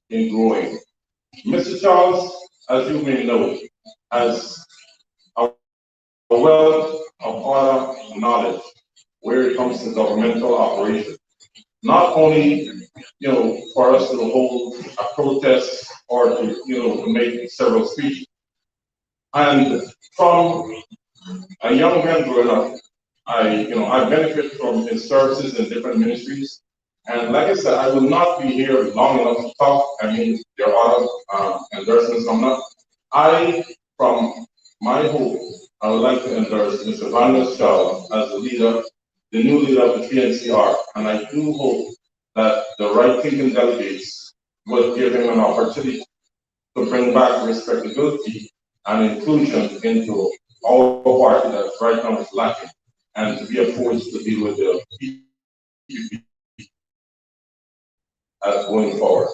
in growing. Mr. Charles, as you may know, has a wealth of other knowledge where it comes to governmental operation. Not only, for us to hold a protest or to, to make several speeches. And from a young man growing up, I benefit from his services in different ministries. And like I said, I will not be here long enough to talk. I mean, there are other endorsements coming up. From my hope, I would like to endorse Mr. Van der Staal as the leader, the new leader of the PNCR. And I do hope that the right thinking delegates will give him an opportunity to bring back respectability and inclusion into our party that right now is lacking, and to be a force to deal with the PPP as going forward.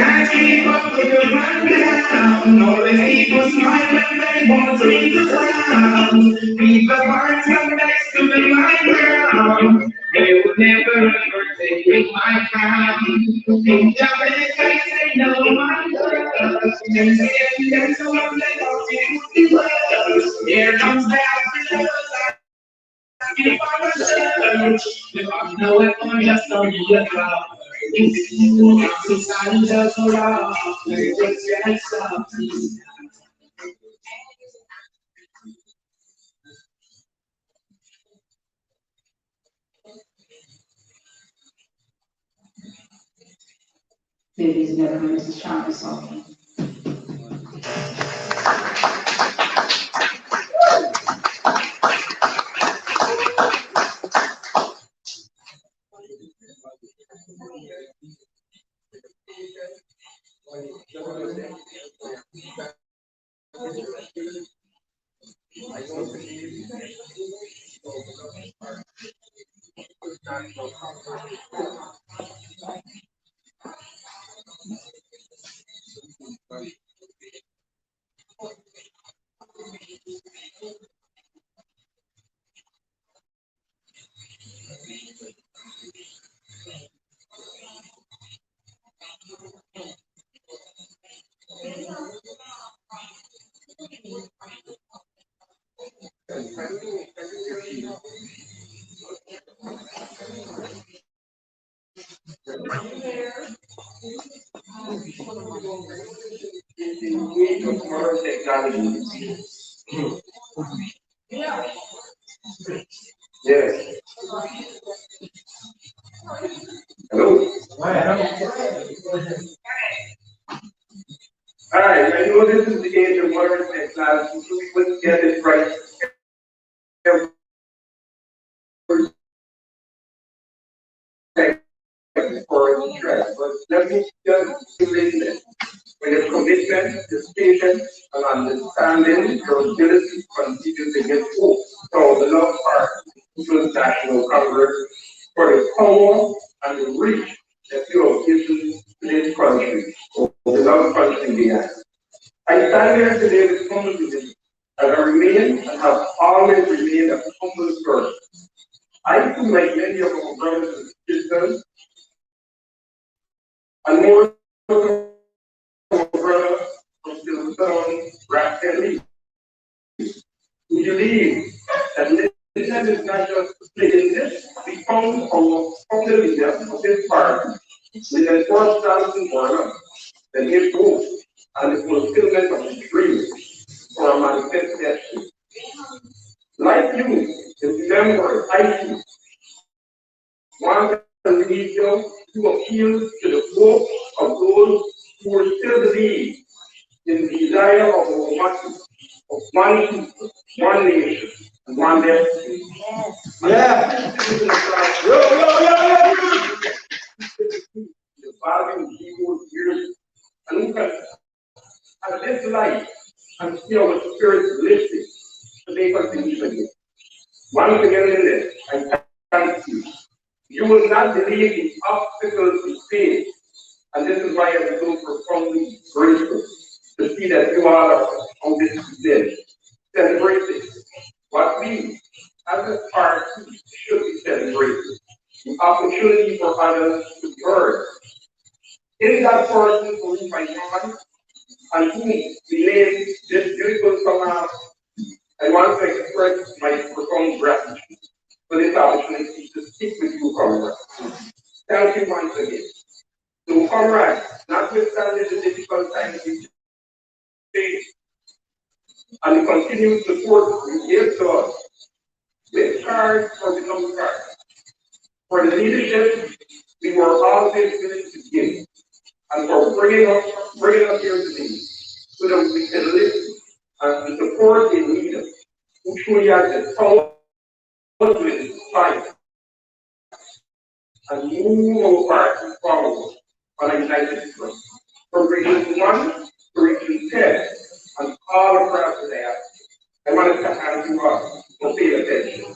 I keep up with the run down. All the people smile when they want to leave the ground. People hearts come next to me, my ground. They will never ever take me my crown. In Japanese, I say no, my girl. They say that's the one that wants it would be well. Here comes the afternoon. If I was if I know it, I'm just on the crowd. Society just around, just get something. Ladies and gentlemen, Mrs. Chalmers talking. technology. Yes. Hello? All right, I know this is the age of modern technology, so we wouldn't get it right every for each track, but let me just read it. When your commitment is patient and understanding, your ability to continue to get hope. So the love part to National Congress for the power and the reach that you have given to this country, or the love country behind. I stand here today with humbleness, as I remain and have always remained a humble person. I too, like many of our brothers and sisters, and more so our brother from the son, Raphael, we believe that Linden is not just playing this, we found our founding leader of this party with a first thousand world, that his hope and the fulfillment of his dreams for a manifest destiny. Like you, the members, I too, want to lead you to appeal to the hope of those who still believe in the desire of our masses, of one people, one nation, and one destiny. Yeah. The value people years and who can have this life and see our spirits lifted to make us believe. Once again in this, I thank you. You will not believe the obstacles we face, and this is why I am so profoundly grateful to see that you all are on this day, celebrating what we, as a party, should be celebrating. The opportunity for others to learn. In that person who I join, and whom we name this beautiful summer, I want to express my profound gratitude for this opportunity to speak with you, comrades. Thank you once again. So, comrades, notwithstanding the difficult times we face and the continued support you give to us, with cards or without cards, for the leadership we were always willing to give, and for bringing us here today, so that we can listen and the support they need us, who truly has the power to inspire and move our party forward on a united front. From region 1 to region 10 and all across the land, I wanted to ask you all to pay attention.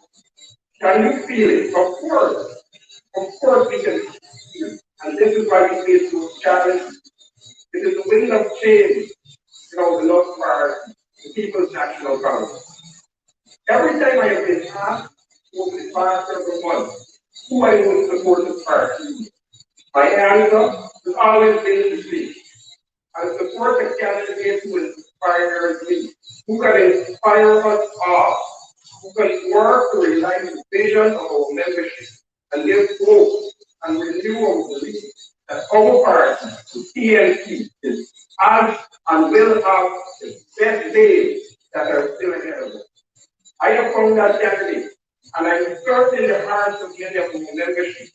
Can you feel it? Of course we can feel it. And this is why we face those challenges. It is the wind of change, the love for the People's National Congress. Every time I have been asked over the past several months who I would support the party, my answer has always been the same. I support the candidate who inspires me, who can inspire us all, who can work to realize the vision of our membership and give hope and renew our belief that our party, the PNC, is has and will have the best days that are still ahead of us. I have found that candidate, and I'm certain in the hearts of many of our membership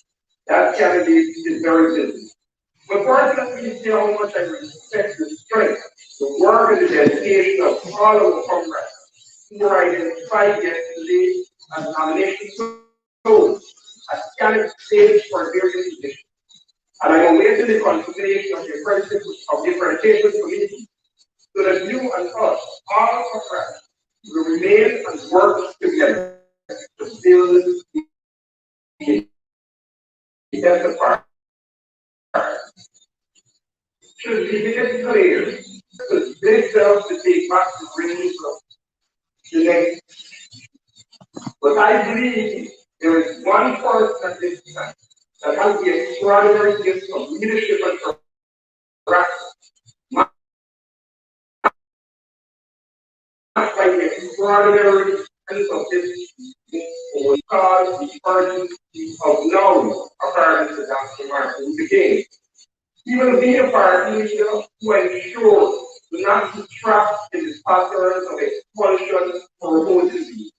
that candidate is very busy. But first, let me say how much I respect the strength, the work, and the dedication of all our comrades who were identified yesterday as nomination closed as candidates for various positions. And I am awaiting the confirmation of the Accreditation Committee so that you and us, all comrades, will remain and work together to build the best part. Should be made clear that they self to take back the reins of the next. But I believe there is one person at this time that has the extraordinary gift of leadership and character. Not by the extraordinary sense of this because the person of knowledge according to Dr. Martin Luther King. He will be a party leader who ensures Do not be trapped in the patterns of expulsion or opposition.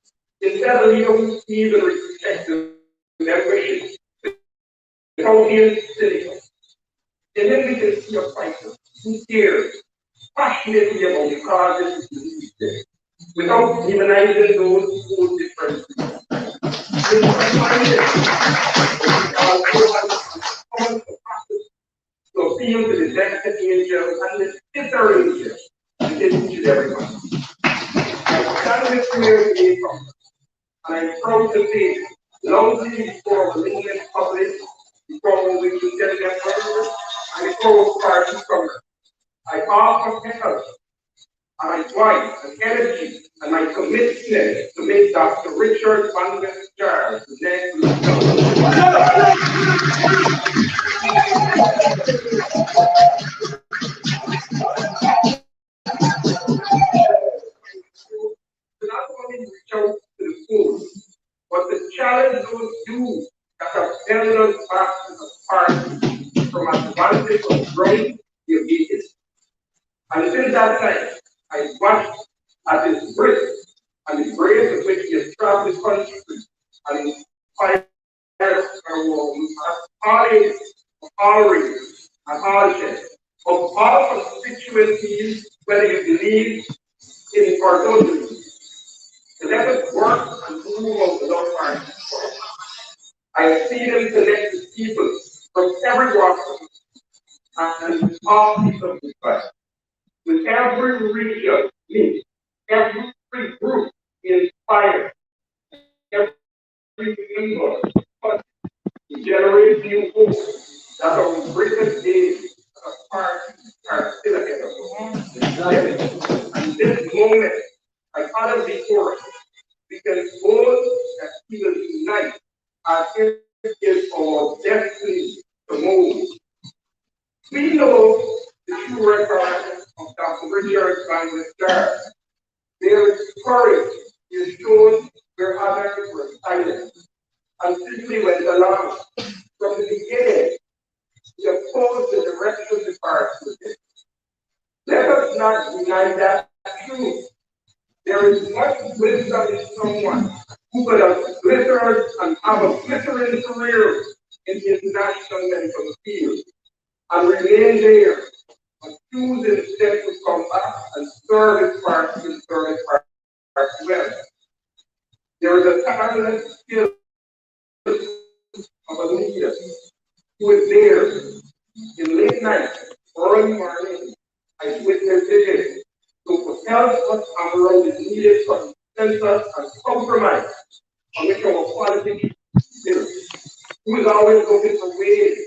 Instead, leaders even respect the membership without being cynical. And then we can see a fighter who cares passionately about the causes without demonizing those who hold different. In reminded our common capacity to appeal to the destiny angels and the sister angels and teach everyone. I stand with you today, and I'm proud to say, loudly before the Linden public, before we can get them further, and before party cover. I offer help and my drive and energy and my commitment to make Dr. Richard Van Charles the next leader. To not only reach out to the schools, but to challenge those youth that have held us back to the party from advantage of growing their ages. And since that time, I watched at his grit and the grace with which he has traveled this country and inspired all ages, of all races, and all genders, of all constituencies, whether you believe in or don't believe. So let us work and move on without party. I see them connect with people from every walk of life and all people of life. With every region, every group inspired, every member, but to generate new hope that our greatest days are still ahead of us. And this moment, like others before us, we can both that he will unite as it is our destiny to move. We know the true record of Dr. Richard Van Charles. Their courage is shown where others were silent and simply went along. From the beginning, he opposed the direction the party took. Let us not deny that truth. There is much wisdom in someone who could have glittered and have a glittering career in the international medical field and remain there and choose instead to come back and serve his party and serve his party well. There is a tireless skill of a leader who is there in late night, early morning, I witnessed it to help us around the needed consensus and compromise on which our quality is. Who is always looking for ways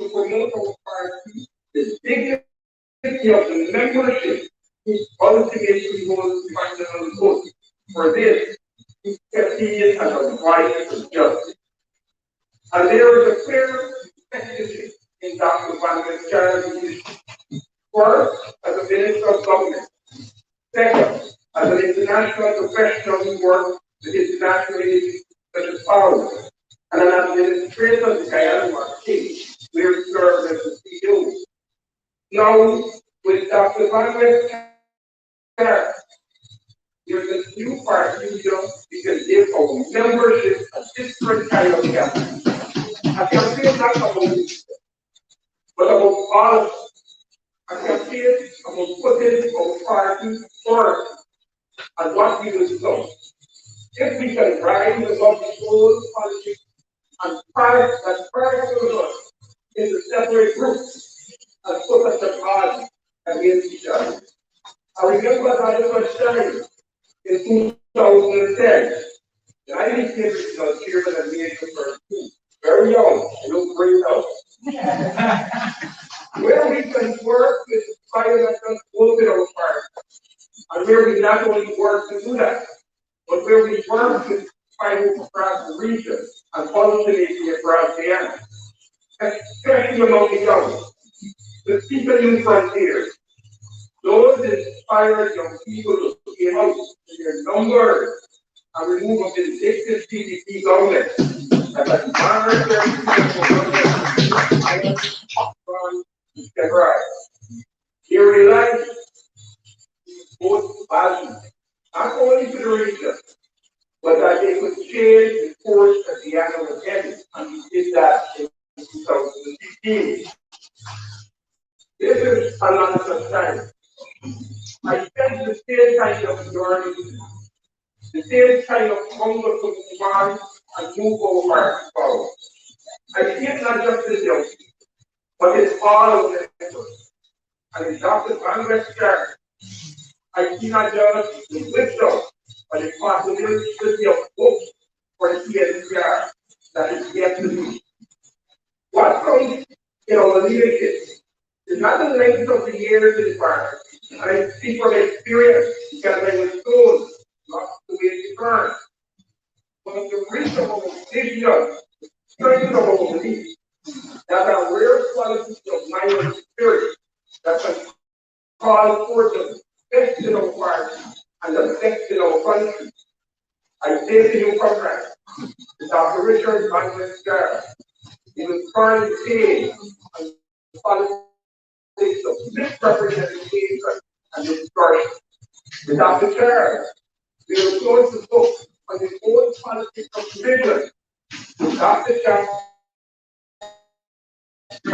to promote our party, the dignity of the membership, who ultimately holds the final vote. For this, he kept it as a right of justice. And there is a clear expectation in Dr. Van Charles' leadership. First, as a minister of government. Second, as an international professional who works with international agencies such as POWER, and an administrator of the Guyana Marquis, where he served as the CEO. Now, with Dr. Van Charles, there's a new party leader we can give our membership a different kind of campaign. A campaign not about this, but about all of us. A campaign about putting our party first and what we will do. If we can rise above the old politics and partisan us into separate groups and put us apart against each other. I remember that it was time in 2010. And I became regional chairman of the age of 13. Very young, I look great out. Where we can work with violence and open our party, and where we not only work to do that, but where we work with fighting across the region and ultimately across the end, especially among the young, the people in frontiers, those inspired young people to came out in their numbers and remove a vindictive PDP government that has marred their people from February. They realized both values, not only to the region, but that they could change the course of the annual event, and we did that in 2015. This is a lot of time. I spent the same kind of journey, the same kind of hunger to demand and move forward. I see it not just in them, but it's all of them. And in Dr. Congress Church, I see not just the wisdom, but the possibility of hope for the PNCR that is yet to be. What comes in our leadership is not the length of the years in the past, and I speak from experience because I was told not to be deferred, but the reach of our vision, strength of our belief, that are rare qualities of mind and spirit that can call forth the best in our party and the best in our country. I say to you, comrades, that Dr. Richard Van Wester, he was trying to change and politics of misrepresentation and distortion. With Dr. Chair, we will close the book on the old politics of division. With Dr. Chair, we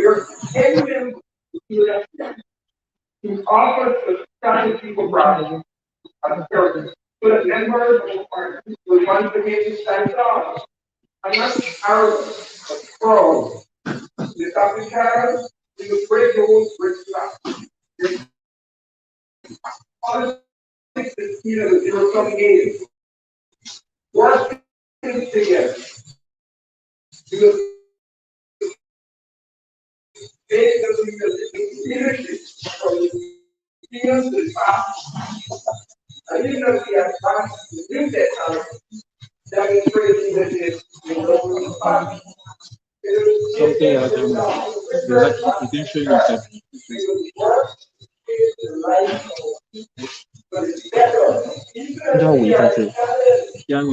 are ending the election to offer the strategy for progress and service so that members of the party will once again stand strong and not arrogant but proud. With Dr. Chair, we will break those bricks down. Politics is seen as a zero-sum game. Working together, we will make the leadership from the field to the past. I did not see advanced to do that time, demonstrating leadership in the past. Something I don't know. You can show yourself. No, we can say. Young.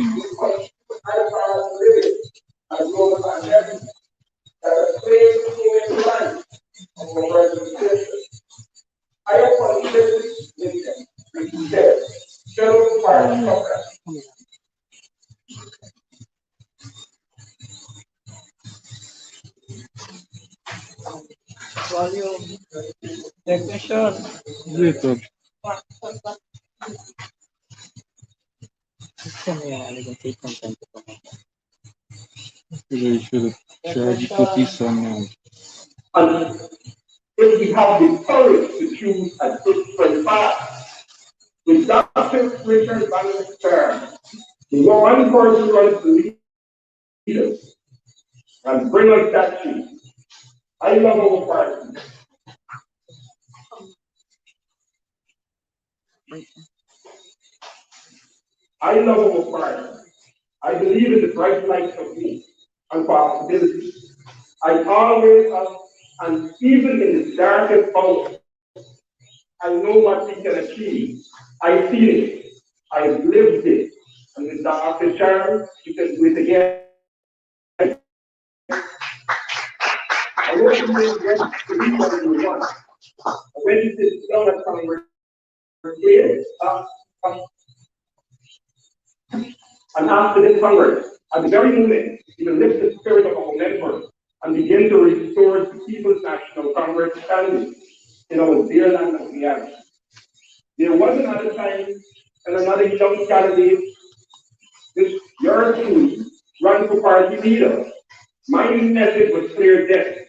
Technician. YouTube. You should try to put this on now. And if we have the courage to choose a different path, with Dr. Richard Van Wester, the one person runs the leaders and bring us that change. I love our party. I love our party. I believe in the bright light of me and possibility. I always have, and even in the darkest hour, I know what we can achieve. I feel it. I've lived it. And with Dr. Charles, you can do it again. I want to make ready to be what you want. When you sit down at somewhere, and after this Congress, at the very moment, you will lift the spirit of our members and begin to restore the People's National Congress standing in our dear land of the Irish. There was another time and another young candidate, this your team, run for party leader. My message was clear then,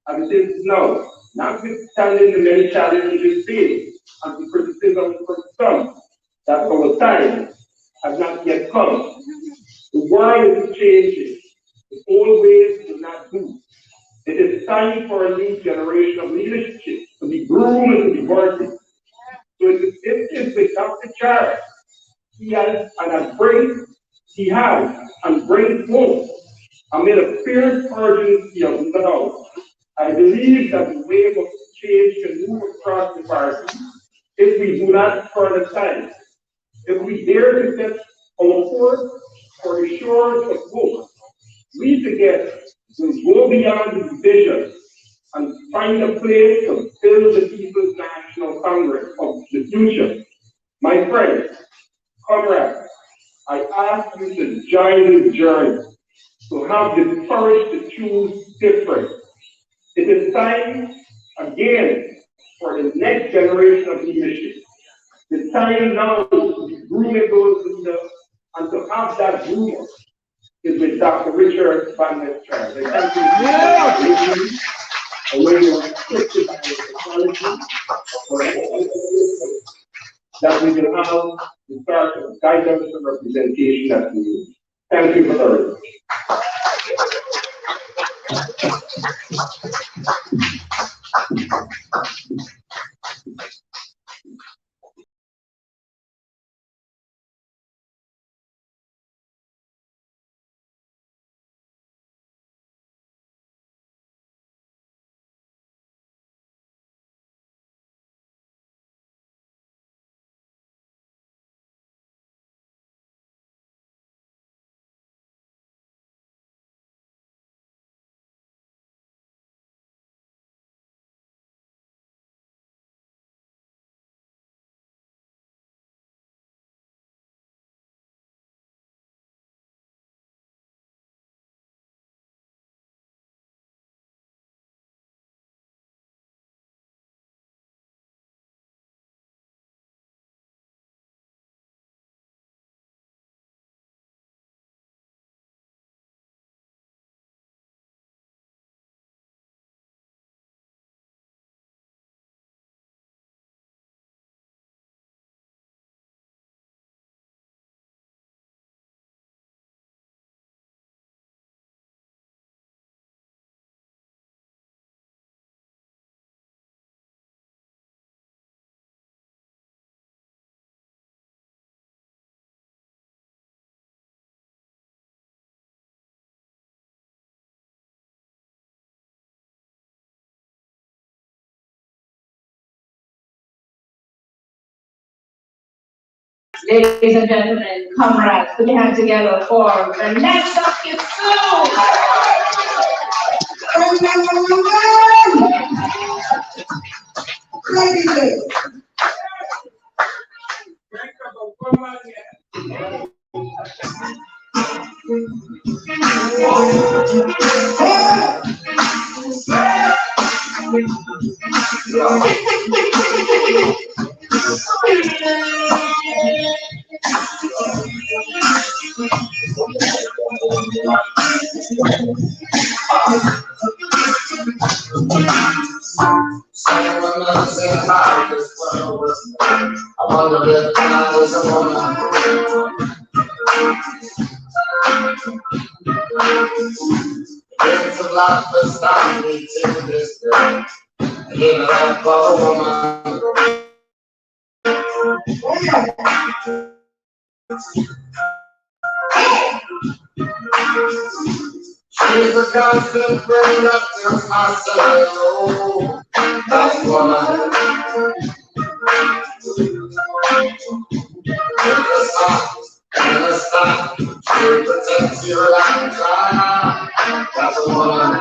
and it is now, notwithstanding the many challenges faced and the criticism for some, that our time has not yet come. The world is changing. The old ways will not do. It is time for a new generation of leadership to be groomed and to be worthy. So it is with Dr. Charles. He has and brings hope amid a fierce urgency of love. I believe that the wave of change can move across the party if we do not turn aside. If we dare to set our course for the shores of hope, we together will go beyond the division and find a place to build the People's National Congress of the future. My friends, comrades, I ask you to join this journey, to have the courage to choose different. It is time, again, for the next generation of leadership. The time now to be grooming those leaders and to have that groomer is with Dr. Richard Van Charles. I thank you for your technology that we will have the start of guidance and representation that we need. Thank you very much. Ladies and gentlemen, comrades, put your hands together for the next up is soon. I wonder if I was a woman. It's a lot to stop me to this day. Give it up for a woman. She's a constant friend up to my soul. That woman. Never stop, she protects you like a child. That's a woman.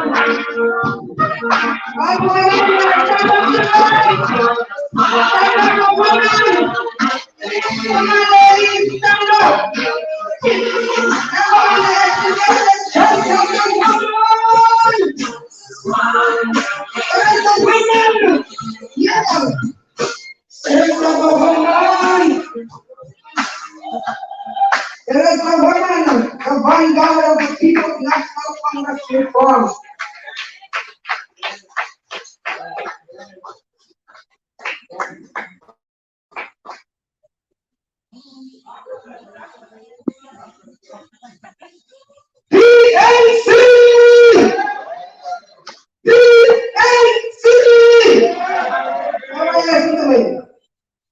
There is a woman, the vanguard of the People's National Congress reform. PNC! PNC! Now listen to me.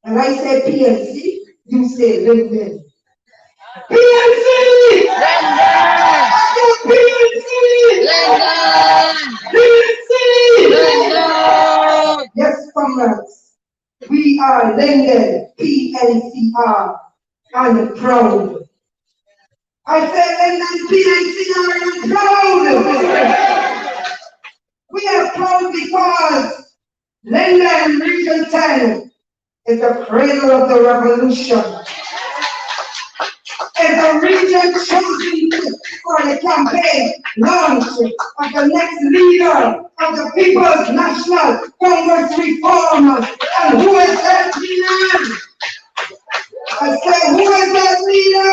When I say PNC, you say Linden. PNC! Linden! PNC! Linden! PNC! Linden! Yes, comrades. We are Linden, PNCR, and proud. I say Linden, PNCR, and proud. We are proud because Linden Region 10 is the cradle of the revolution. Is the region chosen for the campaign launch of the next leader of the People's National Congress Reformers. And who is that leader? I said, who is that leader?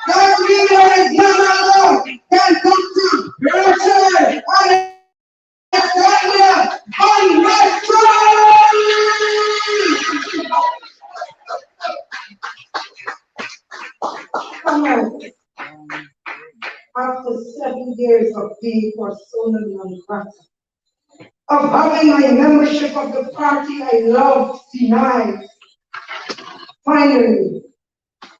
That leader is none other than Dr. Richard Alexander on Come on. After 7 years of being persona non grata, of having my membership of the party I loved denied, finally,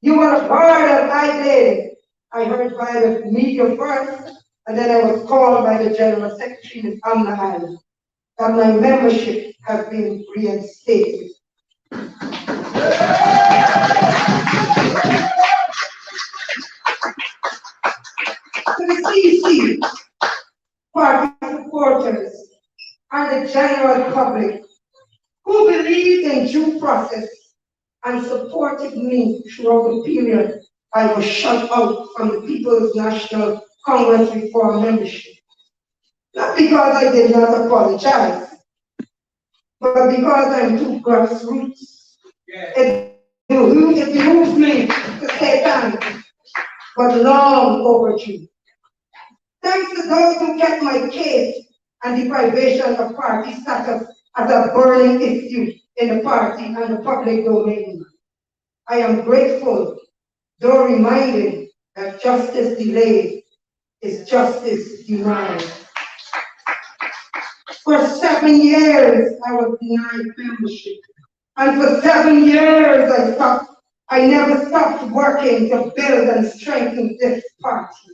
you were a part of I did. I heard by the media first, and then I was called by the General Secretary, Ms. Amna, that my membership has been reinstated. To the CC, party supporters, and the general public who believed in due process and supported me throughout the period I was shut out from the People's National Congress Reform membership. Not because I did not apologize, but because I'm too grassroots. It behooves me to say thanks, but long overdue. Thanks to those who kept my case and deprivation of party status as a burning issue in the party and the public domain. I am grateful, though reminded that justice delayed is justice denied. For 7 years, I was denied membership. And for 7 years, I never stopped working to build and strengthen this party.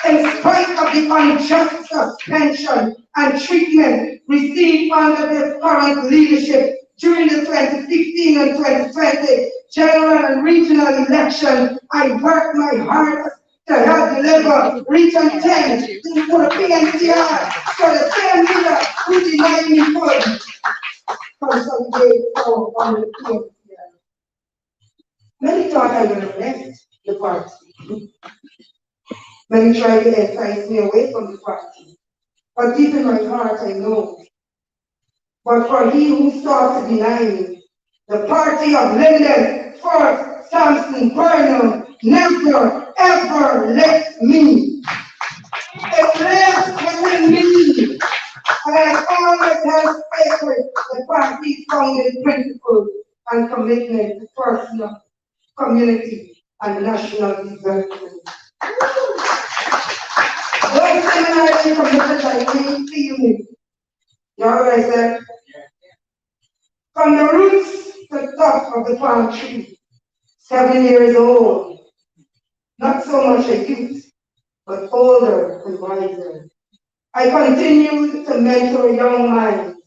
In spite of the unjust suspension and treatment received under this current leadership during the 2015 and 2020 general and regional election, I worked my hardest to help deliver Region 10 to the PNCR for the same leader who denied me funds. Consolidate power on the PNCR. Many thought I would have left the party. Many tried to entice me away from the party. But deep in my heart, I know. But for he who sought to deny me, the party of Linden, Fort, Sampson, Burnham, never, ever let me. It lives within me. And I always have faith with the party's founding principles and commitment to personal, community, and national development. Those similarly committed I came to you. You know what I said? From the roots to the top of the palm tree, 7 years old, not so much a youth, but older and wiser. I continued to mentor young minds,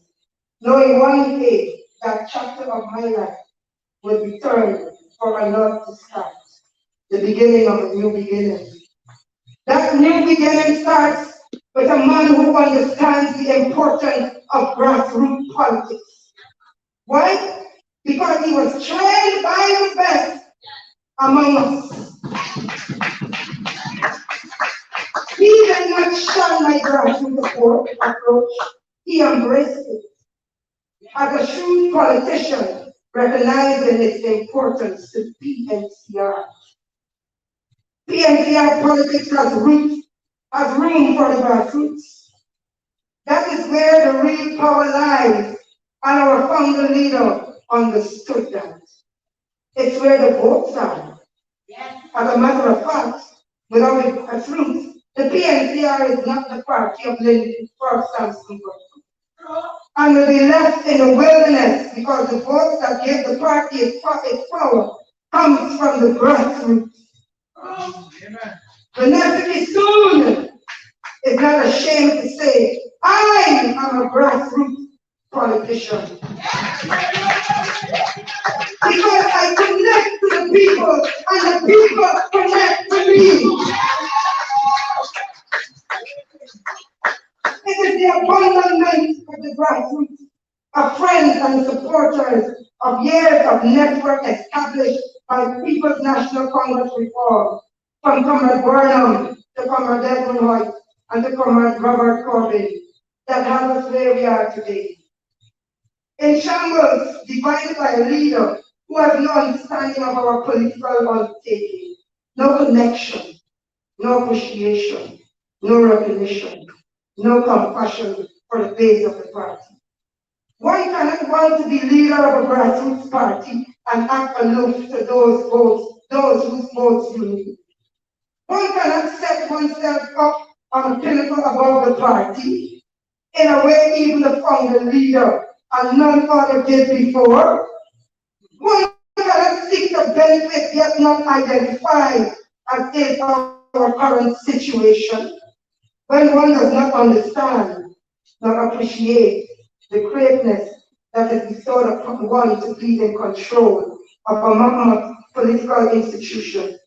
knowing one day that chapter of my life would return for another to start, the beginning of a new beginning. That new beginning starts with a man who understands the importance of grassroots politics. Why? Because he was trained by the best among us. He did not shun my grassroots approach. He embraced it. As a shrewd politician, recognizing its importance to PNCR. PNCR politics has room for the grassroots. That is where the real power lies, and our founder leader understood that. It's where the votes are. As a matter of fact, without the grassroots, the PNCR is not the party of Linden, for Sampson, and will be left in the wilderness because the votes that give the party its power comes from the grassroots. The Nephi soon is not ashamed to say, I am a grassroots politician. Because I connect to the people and the people connect to me. the abandonment of the grassroots, of friends and supporters, of years of network established by People's National Congress reform, from Comrade Burnham to Comrade Desmond White and to Comrade Robert Corbyn, that has us where we are today. In shambles, divided by a leader who has no understanding of our political undertaking, no connection, no appreciation, no recognition, no compassion for the base of the party. One cannot want to be leader of a grassroots party and act aloof to those whose votes you need. One cannot set oneself up on a pinnacle above the party in a way even the founder leader and none other did before. One cannot seek to benefit yet not identify as is our current situation. When one does not understand nor appreciate the greatness that is bestowed upon one to be in control of a mammoth political institution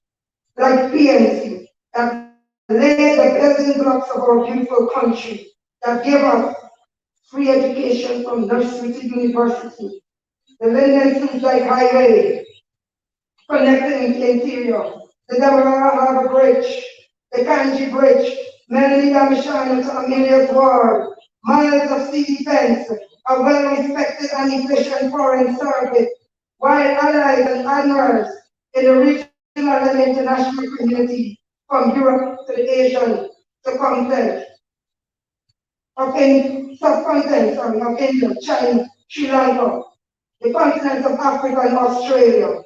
like PNC that laid the building blocks of our beautiful country, that give us free education from nursery to university, the Linden Highway connecting the interior, the Demerara Harbor Bridge, the Kanji Bridge, Melanie Damashana to Amelia's Ward, miles of sea defense, a well-respected and efficient foreign service, while allies and admirers in the regional and international community, from Europe to the Asian circumcontinent, of India, China, Sri Lanka, the continents of Africa and Australia,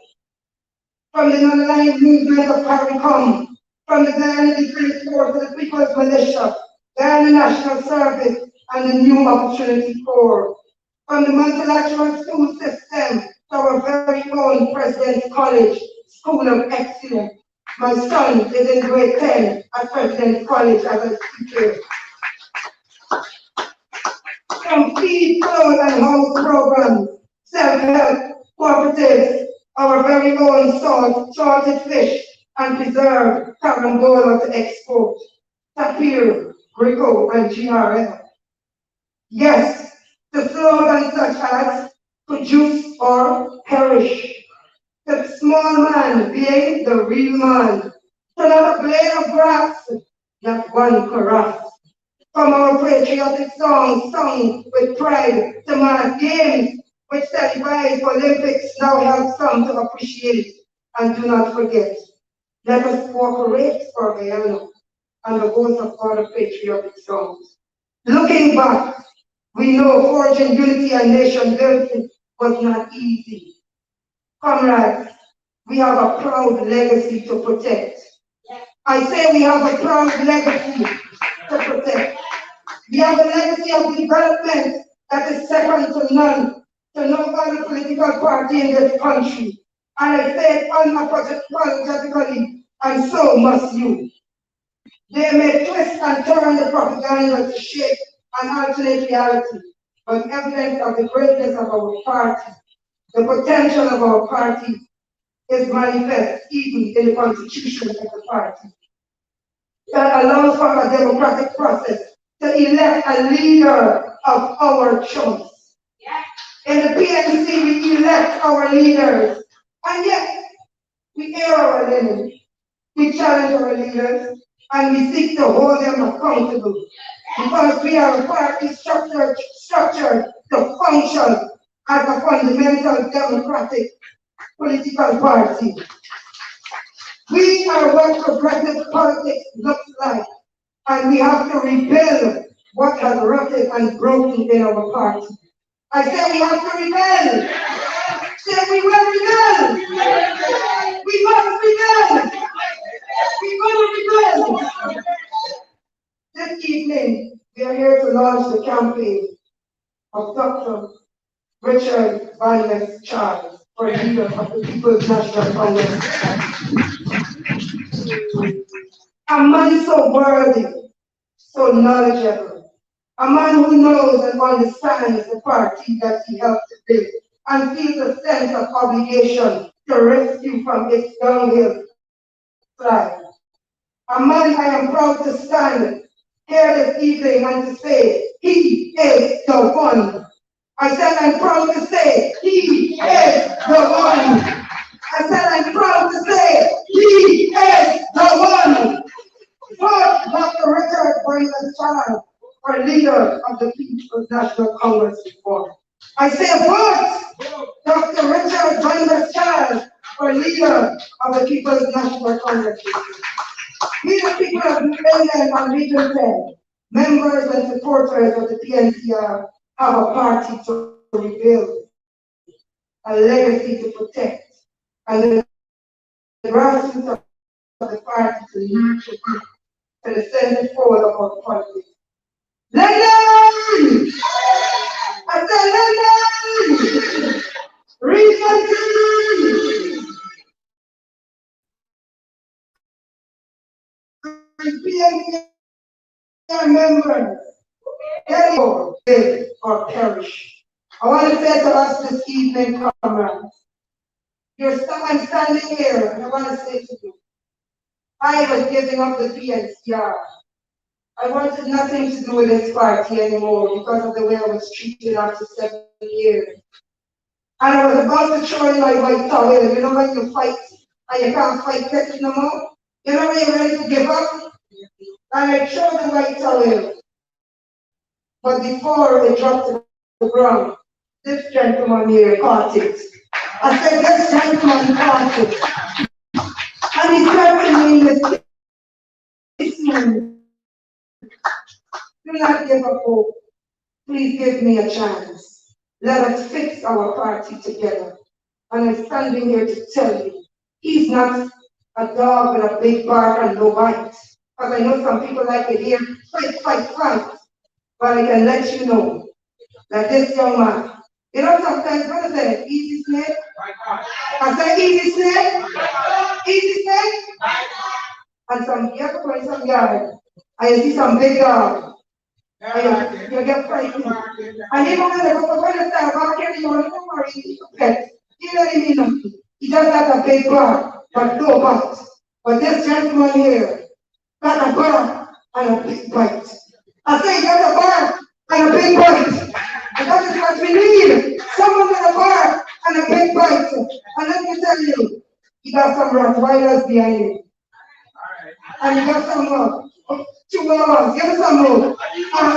from the non-aligned movement of CARICOM, from the Guyana Defense Force to the People's Militia, Guyana National Service, and the New Opportunity Corps, from the multilateral school system to our very own President's College, School of Excellence. My son is in grade 10 at President's College as a teacher. From feed, clothes, and house programs, self-help, cooperatives, our very own salted fish, and preserved carambola to export, tapir, Rico, and GRL. Yes, the slogan such as produce or perish. The small man being the real man. So not a blade of grass, not one carafe. From our patriotic songs sung with pride to mass games, which televised Olympics now help some to appreciate and do not forget. Let us cooperate for Guyana and the host of other patriotic songs. Looking back, we know forging unity and nation building was not easy. Comrades, we have a proud legacy to protect. I say we have a proud legacy to protect. We have a legacy of development that is second to none, to no other political party in this country. And I say it unapologetically, and so must you. They may twist and turn the propaganda to shape an alternate reality, but evidence of the greatness of our party, the potential of our party, is manifest even in the constitution of the party. That allows for a democratic process to elect a leader of our choice. In the PNC, we elect our leaders, and yet we air our limits. We challenge our leaders, and we seek to hold them accountable, because we are a party structured to function as a fundamental democratic political party. We are what progressive politics looks like, and we have to rebuild what has rotted and broken in our party. I say we have to rebel. Say we will rebel. We must rebel. We will rebel. This evening, we are here to launch the campaign of Dr. Richard Van Charles for leader of the People's National Congress. A man so worthy, so knowledgeable, a man who knows and understands the party that he helped to build and feels a sense of obligation to rescue from its downhill slide. A man I am proud to stand here this evening and to say He is the one. I said, I'm proud to say, He is the one. I said, I'm proud to say, He is the one. But Dr. Richard Brandon's child, or leader of the People's National Congress before. I say, but Dr. Richard Brandon's child, or leader of the People's National Congress before. We the people of Linden and Region 10, members and supporters of the PNCR, have a party to rebuild, a legacy to protect, and the grassroots of the party to nurture to the center forward of our politics. Linden! I said Linden! Region 10! PNCR members, live or perish. I want to say to us this evening, comrades, I'm standing here and I want to say to you, I was giving up the PNCR. I wanted nothing to do with this party anymore because of the way I was treated after 7 years. And I was about to throw in my white towel. You know when you fight and you can't fight it no more? You know when you're ready to give up? And I threw the white towel. But before it dropped to the ground, this gentleman here caught it. I said, this gentleman caught it. And he said to me, listen, do not give up hope. Please give me a chance. Let us fix our party together. And I'm standing here to tell you, he's not a dog with a big bark and no bite. Because I know some people like to hear, fight, fight, fight. But I can let you know that this young man, you know sometimes what I say, easy snake? I say easy snake? Easy snake? And you have to go in some yard, and you see some big dog, and you get frightened. And even when they go to the start barking, you want to worry, he's a pet. You know what I mean? He does have a big bark, but no bite. But this gentleman here got a bark and a big bite. I say he got a bark and a big bite. And that is what we need. Someone with a bark and a big bite. And let me tell you, he got some Rottweilers behind him. And he got some chihuahuas, give us some more.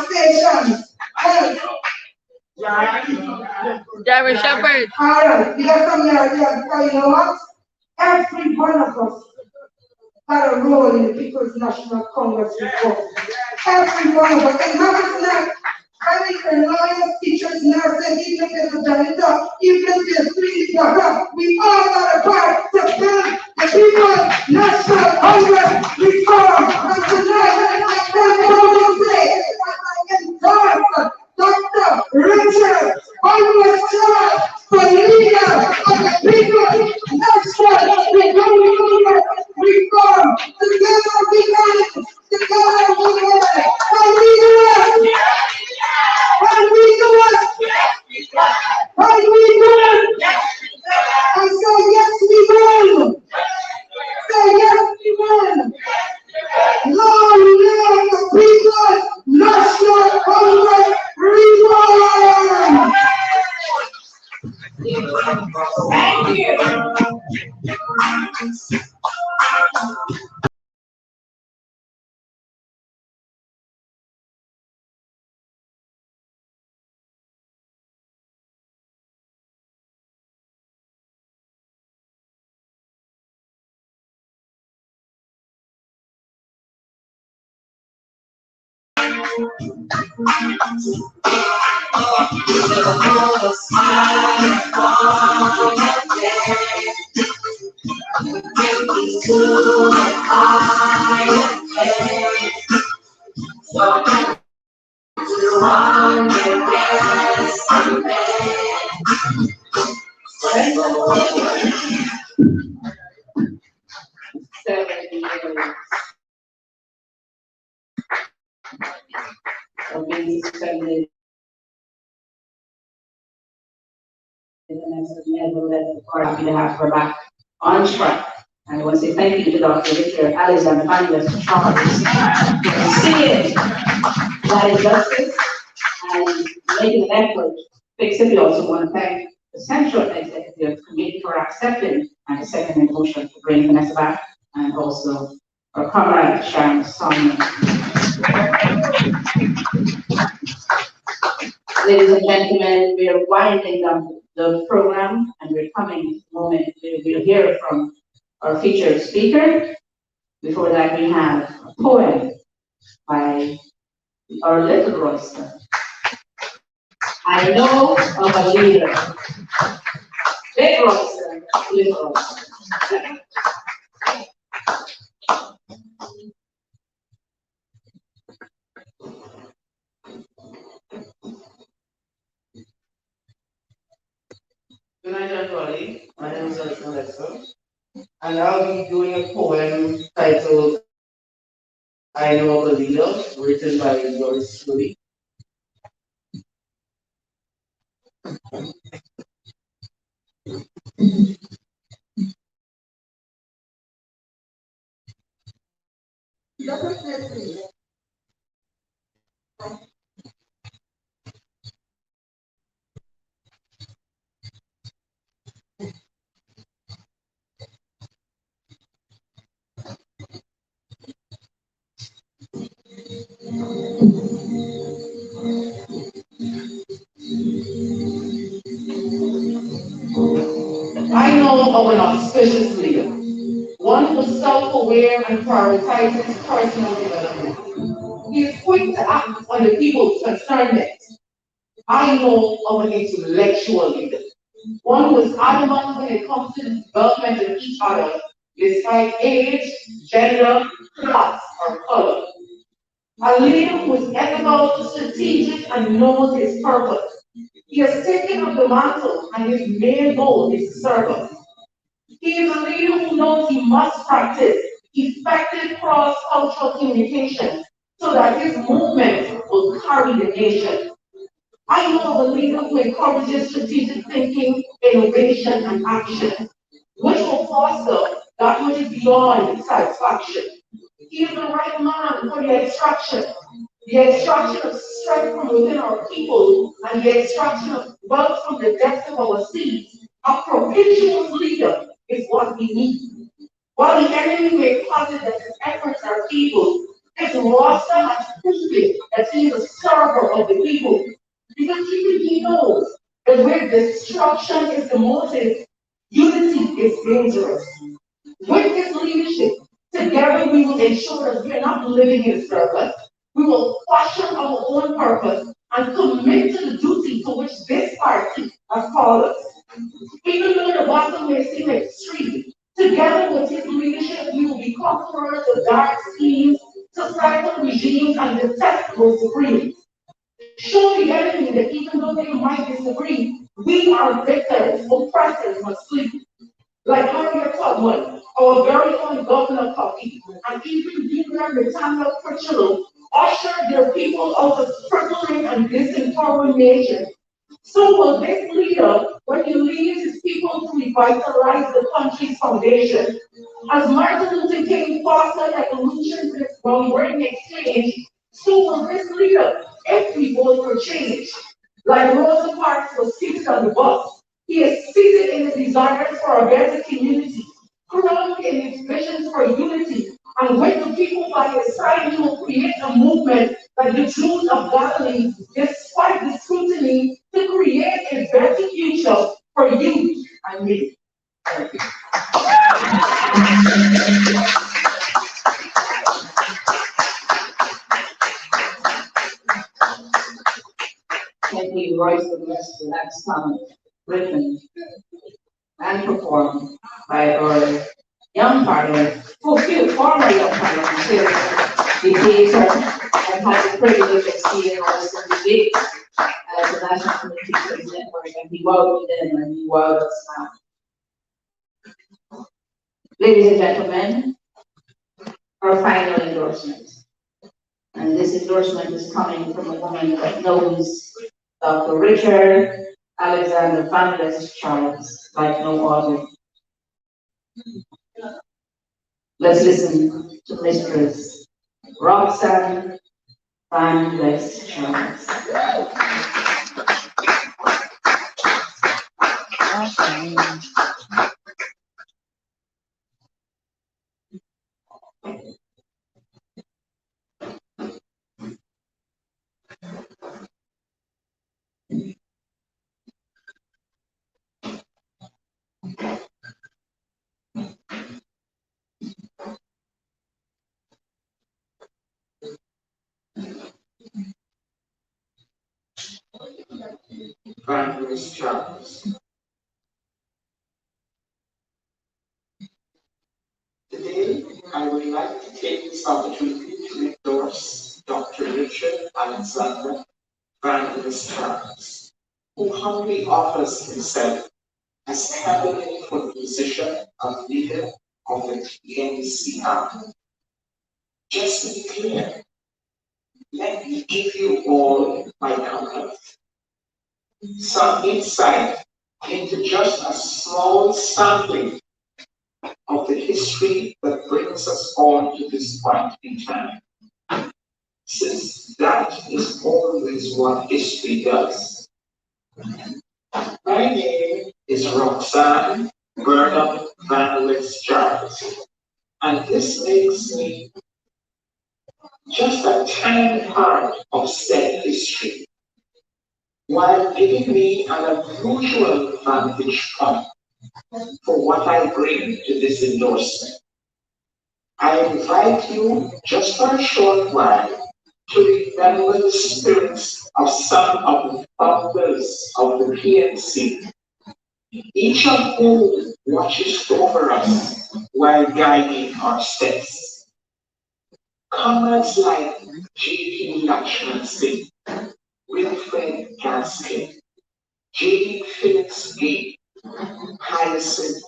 Stations. German Shepherd. All right, you got some yard, because you know what? Every one of us got a role in the People's National Congress before. Every one of us. And not I mean, the lawyers, teachers, nurses, even if there's a janitor, even if there's police, we all got a part to build the People's National Congress reform. And tonight, I can say, I endorse Dr. Richard Almost for leader of the People's National reform. Together we can, together we can. And we do it. And we do it! And we do it! And say yes we will! Say yes we will! Long live the People's National Congress reform! Thank you! Happy to have her back on track. And I want to say thank you to Dr. Richard Alexander Fabulous Charles. See it. That is justice. and making an effort to fix it. We also want to thank the Central Executive Committee for accepting and seconding the motion to bring Vanessa back, and also our comrade Sharon Simon. Ladies and gentlemen, we are winding down the program, and we're coming to the moment where we'll hear from our featured speaker. Before that, we have a poem by our little royster. I know of a leader. Big royster, little royster. Good night, everybody. My name is Alexa, and I'll be doing a poem titled I Know of a Leader, written by Doris Louis. I know of an auspicious leader, one who's self-aware and prioritizes personal development. He is quick to act on the people's concernment. I know of an intellectual leader, one who is adamant when it comes to the development of each other, despite age, gender, class, or color. A leader who is ethical, strategic, and knows his purpose. He has taken up the mantle, and his main goal is to serve us. He is a leader who knows he must practice effective cross-cultural communication so that his movement will carry the nation. I know of a leader who encourages strategic thinking, innovation, and action, which will foster that which is beyond satisfaction. He is the right man for the extraction of strength from within our people, and the extraction of wealth from the depths of our seas. A propitious leader is what we need. While the enemy may posit that his efforts are feeble, his roster has proven that he is a server of the people. Because even he knows that where destruction is the motive, unity is dangerous. With his leadership, together we will ensure that we are not living in service. We will fashion our own purpose and commit to the duty to which this party has called us. Even though the battle may seem extreme, together with his leadership, we will be conquerors of dark schemes, societal regimes, and detestable supremes. Show the enemy that even though they might disagree, we are victors. Oppressors must sleep. Like Harriet Tubman, our very own Governor Coffey, and even Dean Nathaniel Pritchard ushered their people out of crippling and disinformation. So will this leader, when he leads his people to revitalize the country's foundation, as Martin Luther King fostered evolution to its groundbreaking exchange, so will this leader, if we vote for change. Like Rosa Parks was seated on the bus, he is seated in his desires for a better community, crowned in his visions for unity, and with the people by his side, he will create a movement like the Jews of Galilee, despite the scrutiny, to create a better future for you and me. Thank you, Royce, for the next song, written and performed by our young partner, former young partner, the theater, and had the privilege of seeing us in the gate as the National Community Teachers Network, and he wowed me then, and he wowed us now. Ladies and gentlemen, our final endorsement. And this endorsement is coming from a woman that knows Dr. Richard Alexander Van Charles like no other. Let's listen to Mistress Roxanne Van West Charles. Van West Charles. Today, I would like to take this opportunity to endorse Dr. Richard Alexander Van West Charles, who humbly offers himself as candidate for the position of leader of the PNCR. Just to be clear, let me give you all my comment, some insight into just a small sampling of the history that brings us all to this point in time, since that is always what history does. My name is Roxanne Burnham Van West Charles, and this makes me just a tiny part of said history, while giving me an unusual vantage point for what I bring to this endorsement. I invite you just for a short while to remember the spirits of some of the founders of the PNC, each of whom watches over us while guiding our steps. Comrades like J.P. Lakshman Singh, Wilfred Gaskin, J.D. Phillips Gate, Hyacinth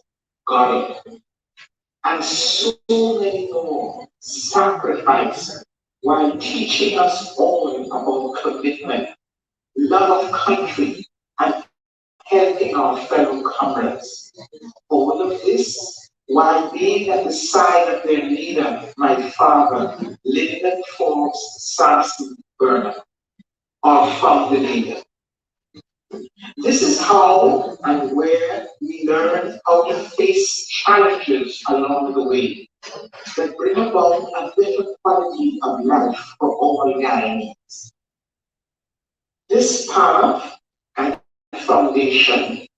Goddard, and so many more sacrifice while teaching us all about commitment, love of country, and helping our fellow comrades. All of this while being at the side of their leader, my father, Linden Sampson Burnham, our founder leader. This is how and where we learn how to face challenges along the way that bring about a better quality of life for all Ghanaians. This path and foundation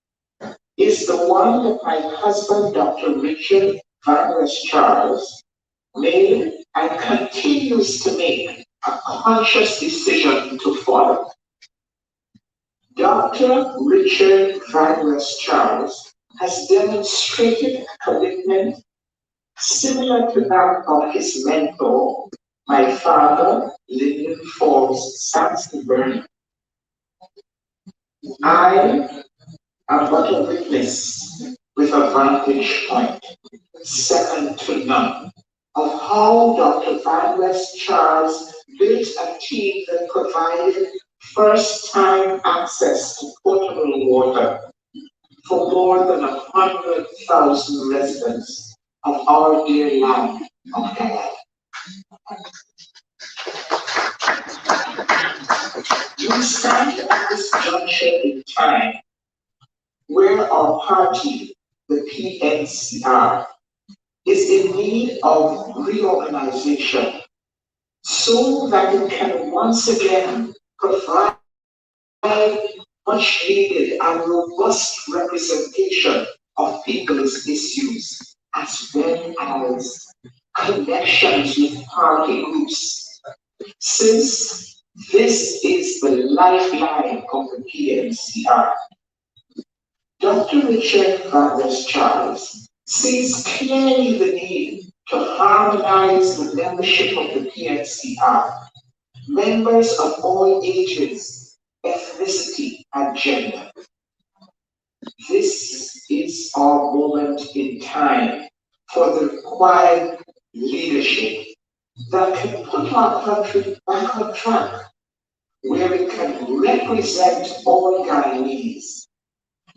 is the one that my husband, Dr. Richard Van West Charles, made and continues to make a conscious decision to follow. Dr. Richard Van West Charles has demonstrated a commitment similar to that of his mentor, my father, Linden Sampson Burnham. I am but a witness with a vantage point, second to none, of how Dr. Van West Charles built a team that provided first-time access to potable water for more than 100,000 residents of our dear land of Guyana. We stand at this juncture in time where our party, the PNCR, is in need of reorganization so that it can once again provide much needed and robust representation of people's issues, as well as connections with party groups, since this is the lifeline of the PNCR. Dr. Richard Van West Charles sees clearly the need to harmonize the membership of the PNCR, members of all ages, ethnicity, and gender. This is our moment in time for the required leadership that can put our country back on track, where it can represent all Guyanese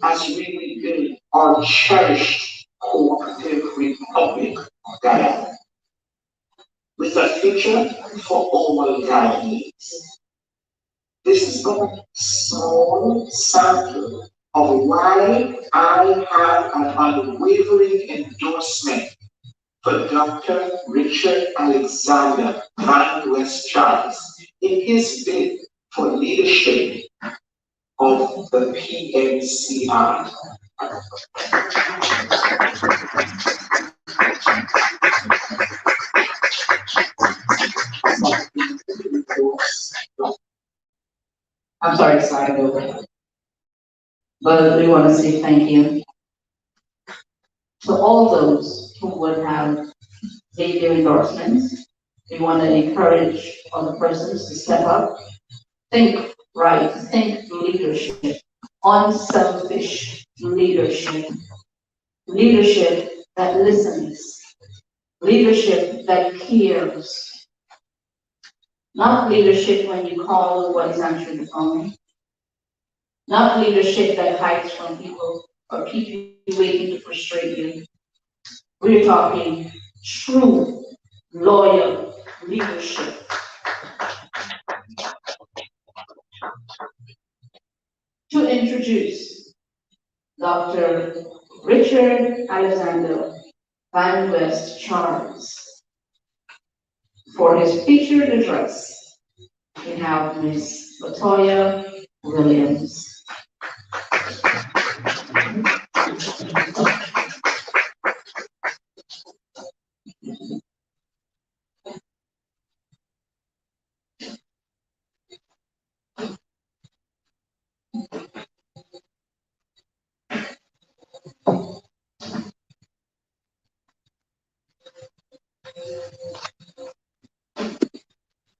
as we rebuild our cherished cooperative republic of Guyana. with a future for all Ghanaians. This is but a small sample of why I have an unwavering endorsement for Dr. Richard Alexander Van West Charles in his bid for leadership of the PNCR. I'm sorry to slide over, but we want to say thank you to all those who would have made their endorsements. We want to encourage other persons to step up, think right, think leadership, unselfish leadership, leadership that listens, leadership that cares, not leadership when you call nobody's answering the phone, not leadership that hides from people or keep you waiting to frustrate you. We're talking true, loyal leadership. To introduce Dr. Richard Alexander Van West Charles for his featured address, we have Ms. Latoya Williams.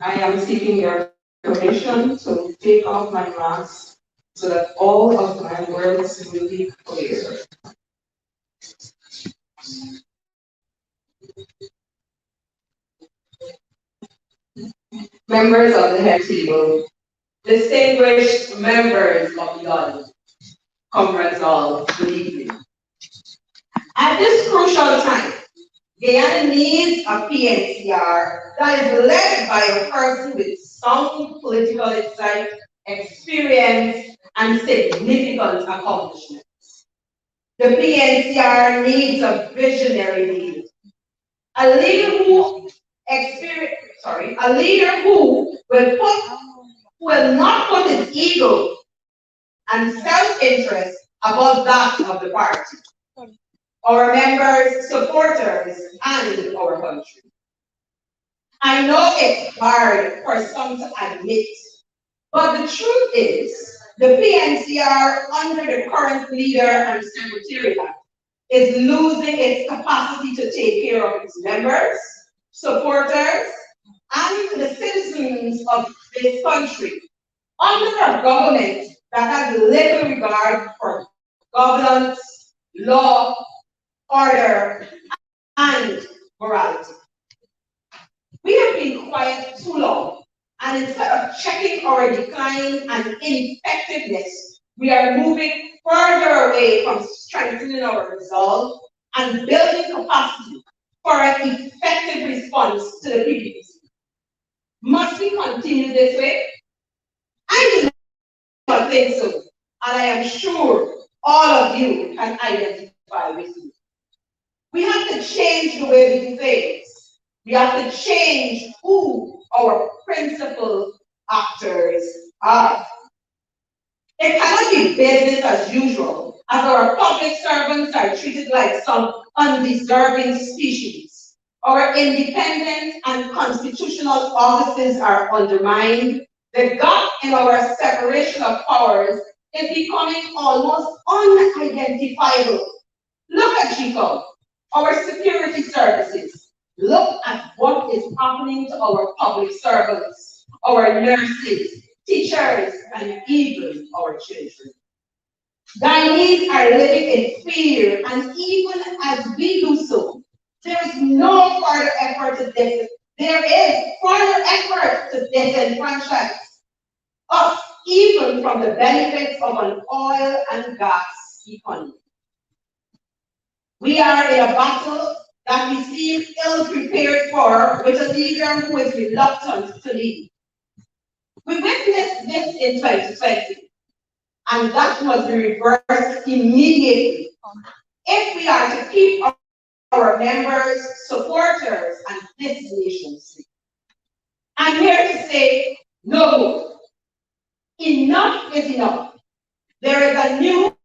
I am seeking your permission to take off my mask so that all of my words will be clear. Members of the head table, distinguished members of the audience, comrades all, good evening. At this crucial time, Guyana needs a PNCR that is led by a person with sound political insight, experience, and significant accomplishments. The PNCR needs a visionary leader, a leader who will not put his ego and self-interest above that of the party, our members, supporters, and our country. I know it's hard for some to admit, but the truth is, the PNCR under the current leader and secretariat is losing its capacity to take care of its members, supporters, and the citizens of this country under a government that has little regard for governance, law, order, and morality. We have been quiet too long, and instead of checking our decline and ineffectiveness, we are moving further away from strengthening our resolve and building capacity for an effective response to the PPPC. Must we continue this way? I do not think so, and I am sure all of you can identify with me. We have to change the way we do things. We have to change who our principal actors are. It cannot be business as usual, as our public servants are treated like some undeserving species. Our independent and constitutional offices are undermined. The gap in our separation of powers is becoming almost unidentifiable. Look at GCOM, our security services. Look at what is happening to our public servants, our nurses, teachers, and even our children. Guyanese are living in fear, and even as we do so, there is further effort to disenfranchise us even from the benefits of an oil and gas economy. We are in a battle that we seem ill-prepared for with a leader who is reluctant to lead. We witnessed this in 2020, and that was reversed immediately if we are to keep our members, supporters, and this nation safe. I'm here to say, no, enough is enough. There is a new,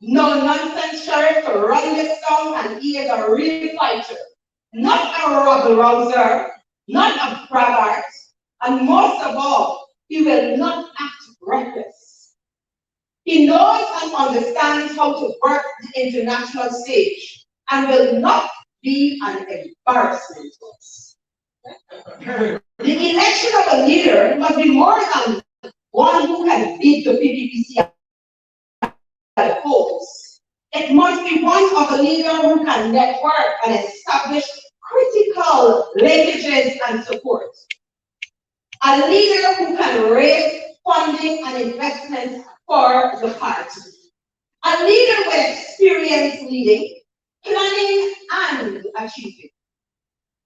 no-nonsense sheriff to run this town, and he is a real fighter, not a rabble-rouser, not a braggart, and most of all, he will not act reckless. He knows and understands how to work the international stage and will not be an embarrassment to us. The election of a leader must be more than one who can beat the PPPC at the polls. It must be one of a leader who can network and establish critical linkages and support. A leader who can raise funding and investment for the party. A leader with experience leading, planning, and achieving.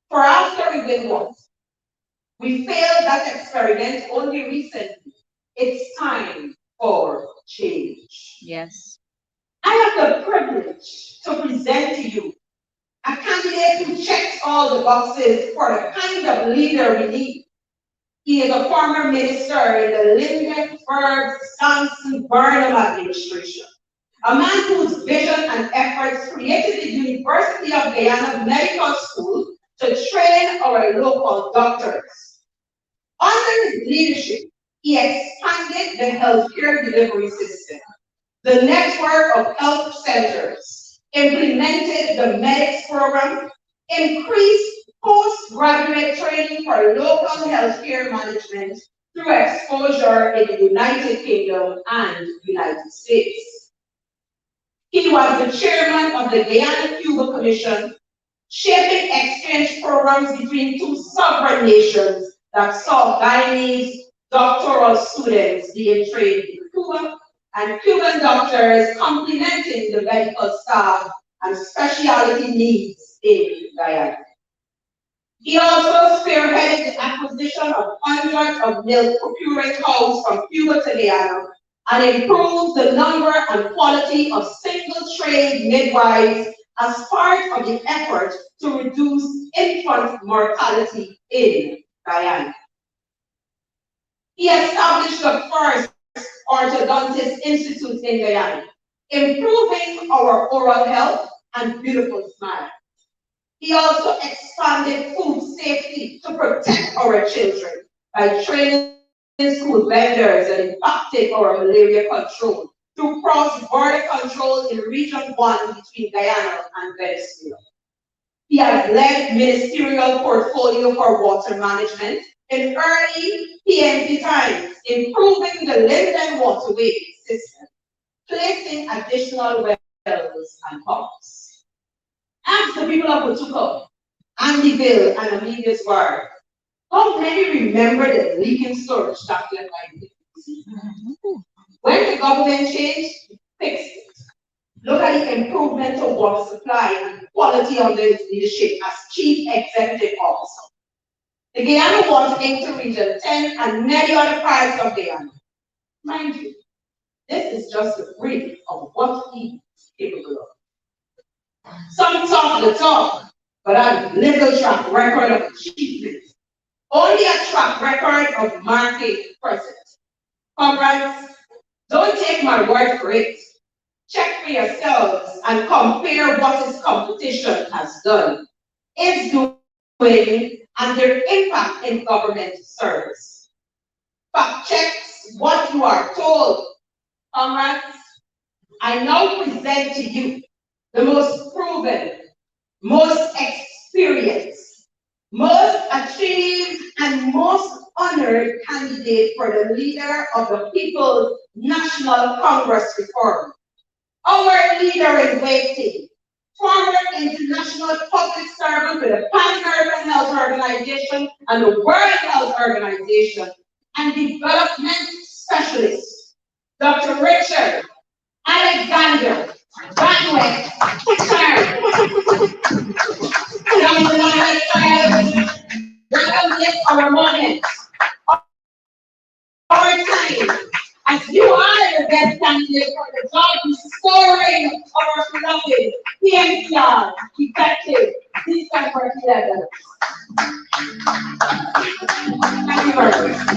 For after we win once, we failed that experiment only recently. It's time for change. Yes. I have the privilege to present to you a candidate who checks all the boxes for the kind of leader we need. He is a former minister in the Linden, Johnson, Burnham administration. A man whose vision and efforts created the University of Guyana Medical School to train our local doctors. Under his leadership, he expanded the healthcare delivery system, the network of health centers, implemented the medics program, increased postgraduate training for local healthcare management through exposure in the United Kingdom and United States. He was the chairman of the Guyana-Cuba Commission, shaping exchange programs between two sovereign nations that saw Guyanese doctoral students being trained in Cuba and Cuban doctors complementing the medical staff and specialty needs in Guyana. He also spearheaded the acquisition of hundreds of milk procuring cows from Cuba to Guyana and improved the number and quality of single-trade midwives as part of the effort to reduce infant mortality in Guyana. He established the first orthodontist institute in Guyana, improving our oral health and beautiful smile. He also expanded food safety to protect our children by training school vendors and impacting our malaria control through cross-border control in Region 1 between Guyana and Venezuela. He has led ministerial portfolio for water management in early PNC times, improving the Linden waterway system, placing additional wells and pumps. Ask the people of Butuko, Andyville, and Amelia's Ward, how many remember the leaking storage tank left by the PPC? When the government changed, fixed it. Look at the improvement of water supply and quality under his leadership as Chief Executive Officer. The Guyana Water into Region 10 and many other parts of Guyana. Mind you, this is just a brief of what he is capable of. Some talk the talk, but have little track record of achievement. Only a track record of market present. Comrades, don't take my word for it. Check for yourselves and compare what his competition has done, is doing, and their impact in government service. Fact checks what you are told. Comrades, I now present to you the most proven, most experienced, most achieved, and most honored candidate for the leader of the People's National Congress Reform. Our leader in waiting, former international public servant with the Pan American Health Organization and the World Health Organization, and development specialist, Dr. Richard Alexander Van Wyk. our moment, our time, as you are the best candidate for the job restoring our beloved PNCR effective December 11th. Thank you very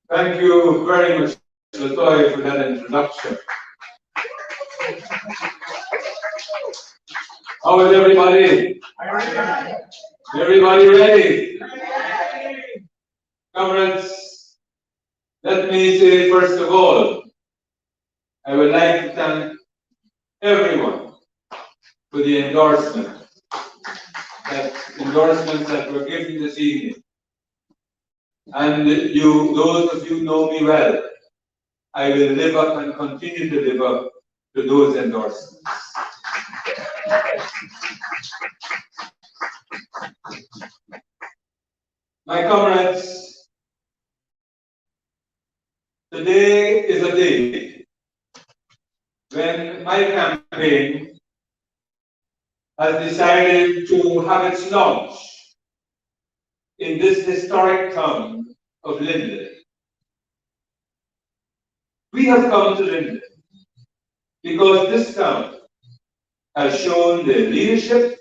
Thank you very much, Latoya, for that introduction. How is everybody? Everybody ready? Comrades, let me say first of all, I would like to thank everyone for the endorsements that were given this evening. And those of you know me well, I will live up and continue to live up to those endorsements. My comrades, today is a day when my campaign has decided to have its launch in this historic town of Linden. We have come to Linden because this town has shown the leadership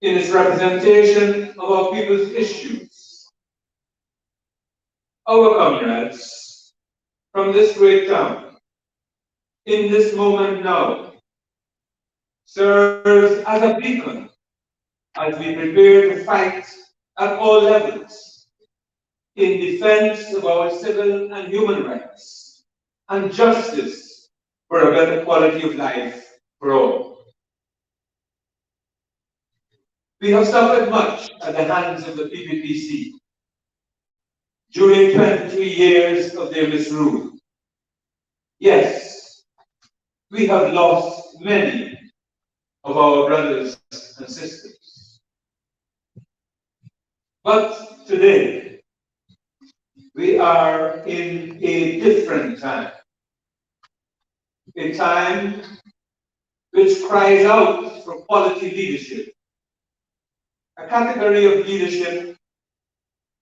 in its representation of our people's issues. Our comrades from this great town, in this moment now, serves as a beacon as we prepare to fight at all levels in defense of our civil and human rights and justice for a better quality of life for all. We have suffered much at the hands of the PPPC during 23 years of their misrule. Yes, we have lost many of our brothers and sisters. But today, we are in a different time. A time which cries out for quality leadership. A category of leadership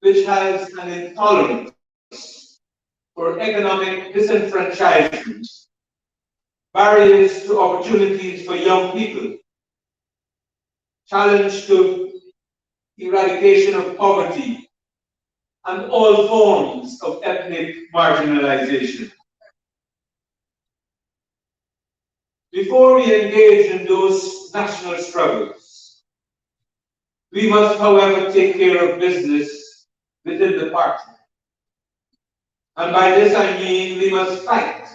which has an intolerance for economic disenfranchisement, barriers to opportunities for young people, challenge to eradication of poverty, and all forms of ethnic marginalization. Before we engage in those national struggles, we must, however, take care of business within the party. And by this I mean we must fight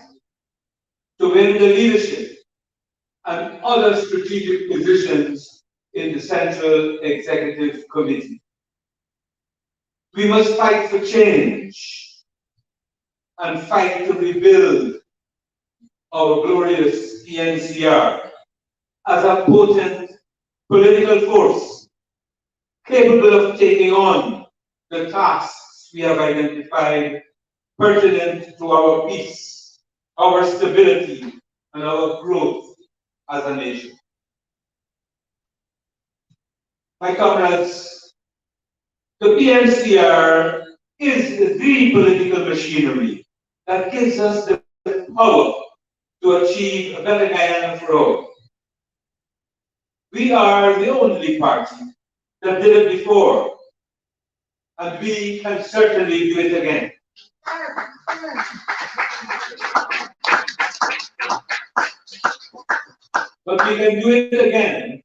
to win the leadership and other strategic positions in the Central Executive Committee. We must fight for change and fight to rebuild our glorious PNCR as a potent political force capable of taking on the tasks we have identified pertinent to our peace, our stability, and our growth as a nation. My comrades, the PNCR is the political machinery that gives us the power to achieve a better Guyana for all. We are the only party that did it before, and we can certainly do it again. But we can do it again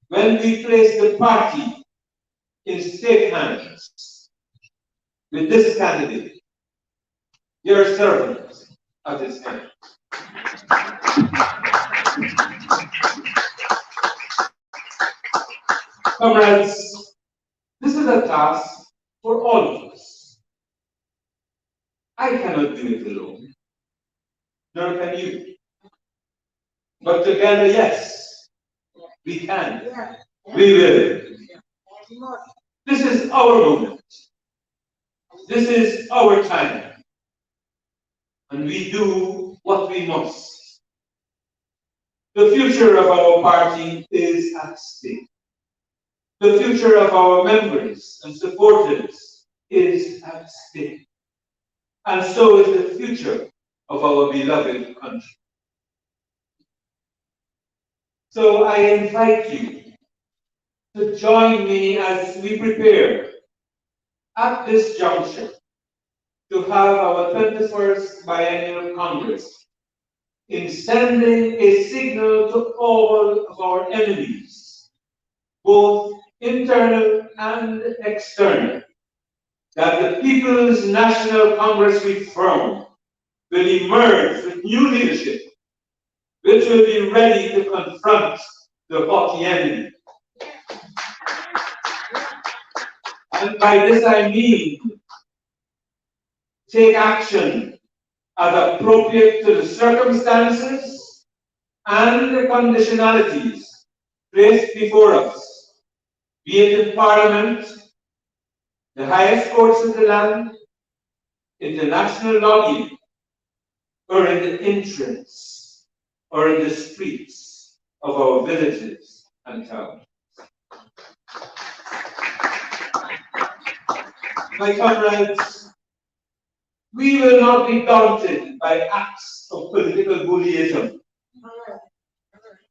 when we place the party in safe hands with this candidate, your servant at his hand. Comrades, this is a task for all of us. I cannot do do it alone. Nor can you. But together, yes, we can. We will. This is our moment. This is our time. And we do what we must. The future of our party is at stake. The future of our members and supporters is at stake. And so is the future of our beloved country. So I invite you to join me as we prepare at this juncture to have our 21st Biennial Congress in sending a signal to all of our enemies, both internal and external, that the People's National Congress we form will emerge with new leadership, which will be ready to confront the haughty enemy. And by this I mean take action as appropriate to the circumstances and the conditionalities placed before us, be it in Parliament, the highest courts of the land, international lobbying, or in the entrance, or in the streets of our villages and towns. My comrades, we will not be daunted by acts of political bullyism,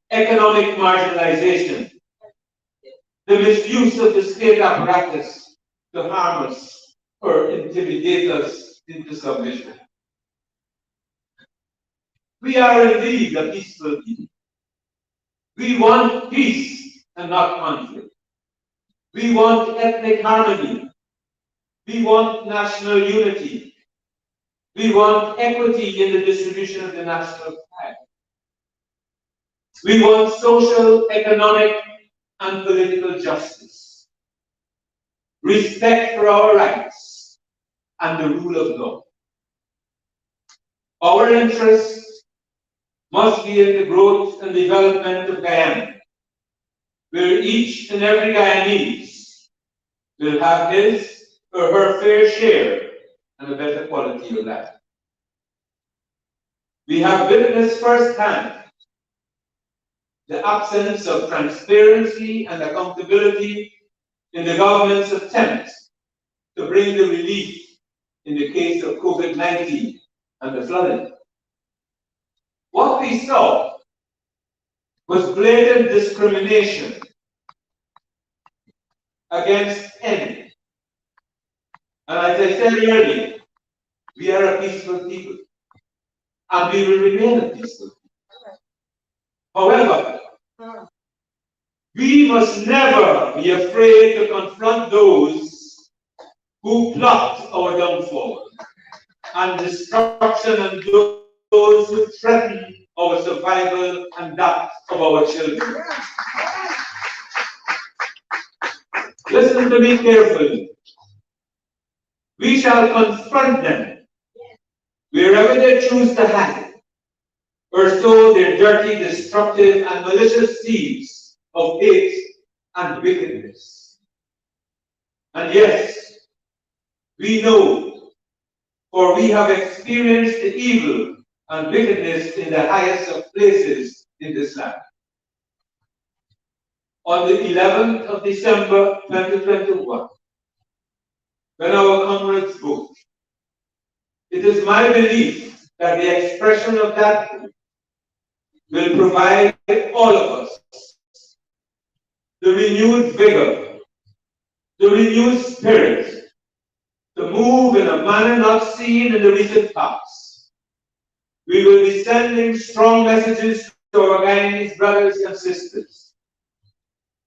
economic marginalization, the misuse of the state apparatus to harm us or intimidate us into submission. We are indeed a peaceful people. We want peace and not conflict. We want ethnic harmony. We want national unity. We want equity in the distribution of the national flag. We want social, economic, and political justice, respect for our rights, and the rule of law. Our interests must be in the growth and development of Guyana, where each and every Guyanese will have his or her fair share and a better quality of life. We have witnessed firsthand the absence of transparency and accountability in the government's attempt to bring the relief in the case of COVID-19 and the flooding. What we saw was blatant discrimination against any. And as I said earlier, we are a peaceful people, and we will remain a peaceful people. However, we must never be afraid to confront those who plot our downfall and destruction, and those who threaten our survival and that of our children. Listen to me carefully. We shall confront them wherever they choose to hide or sow their dirty, destructive, and malicious seeds of hate and wickedness. And yes, we know, for we have experienced the evil and wickedness in the highest of places in this land. On the 11th of December 2021, when our comrades vote, it is my belief that the expression of that will provide all of us the renewed vigor, the renewed spirit to move in a manner not seen in the recent past. We will be sending strong messages to our Guyanese brothers and sisters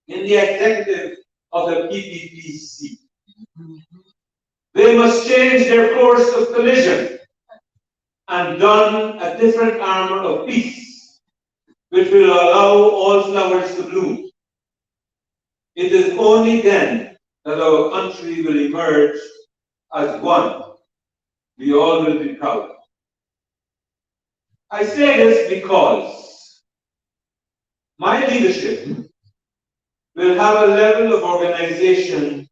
in the executive of the PPPC. They must change their course of collision and don a different armor of peace, which will allow all flowers to bloom. It is only then that our country will emerge as one we all will be proud of. I say this because my leadership will have a level of organization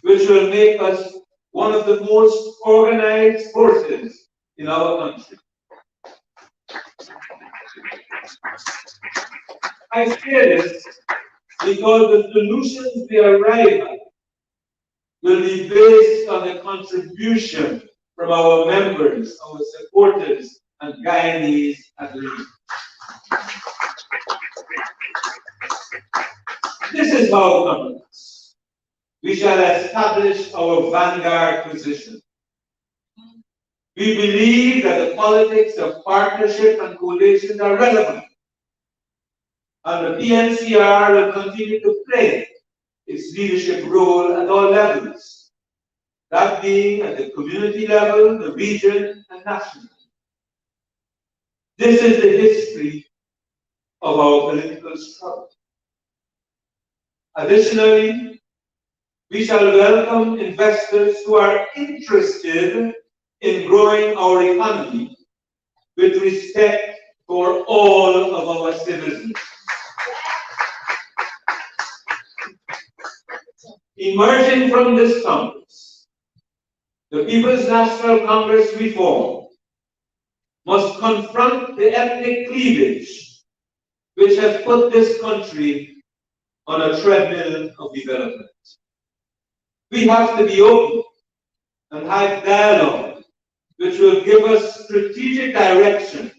which will make us one of the most organized forces in our country. I say this because the solutions we arrive at will be based on the contribution from our members, our supporters, and guidees at least. This is how, comrades, we shall establish our vanguard position. We believe that the politics of partnership and coalition are relevant, and the PNCR will continue to play its leadership role at all levels, that being at the community level, the region, and national. This is the history of our political struggle. Additionally, we shall welcome investors who are interested in growing our economy with respect for all of our citizens. Emerging from this Congress, the People's National Congress we form must confront the ethnic cleavage which has put this country on a treadmill of development. We have to be open and have dialogue which will give us strategic directions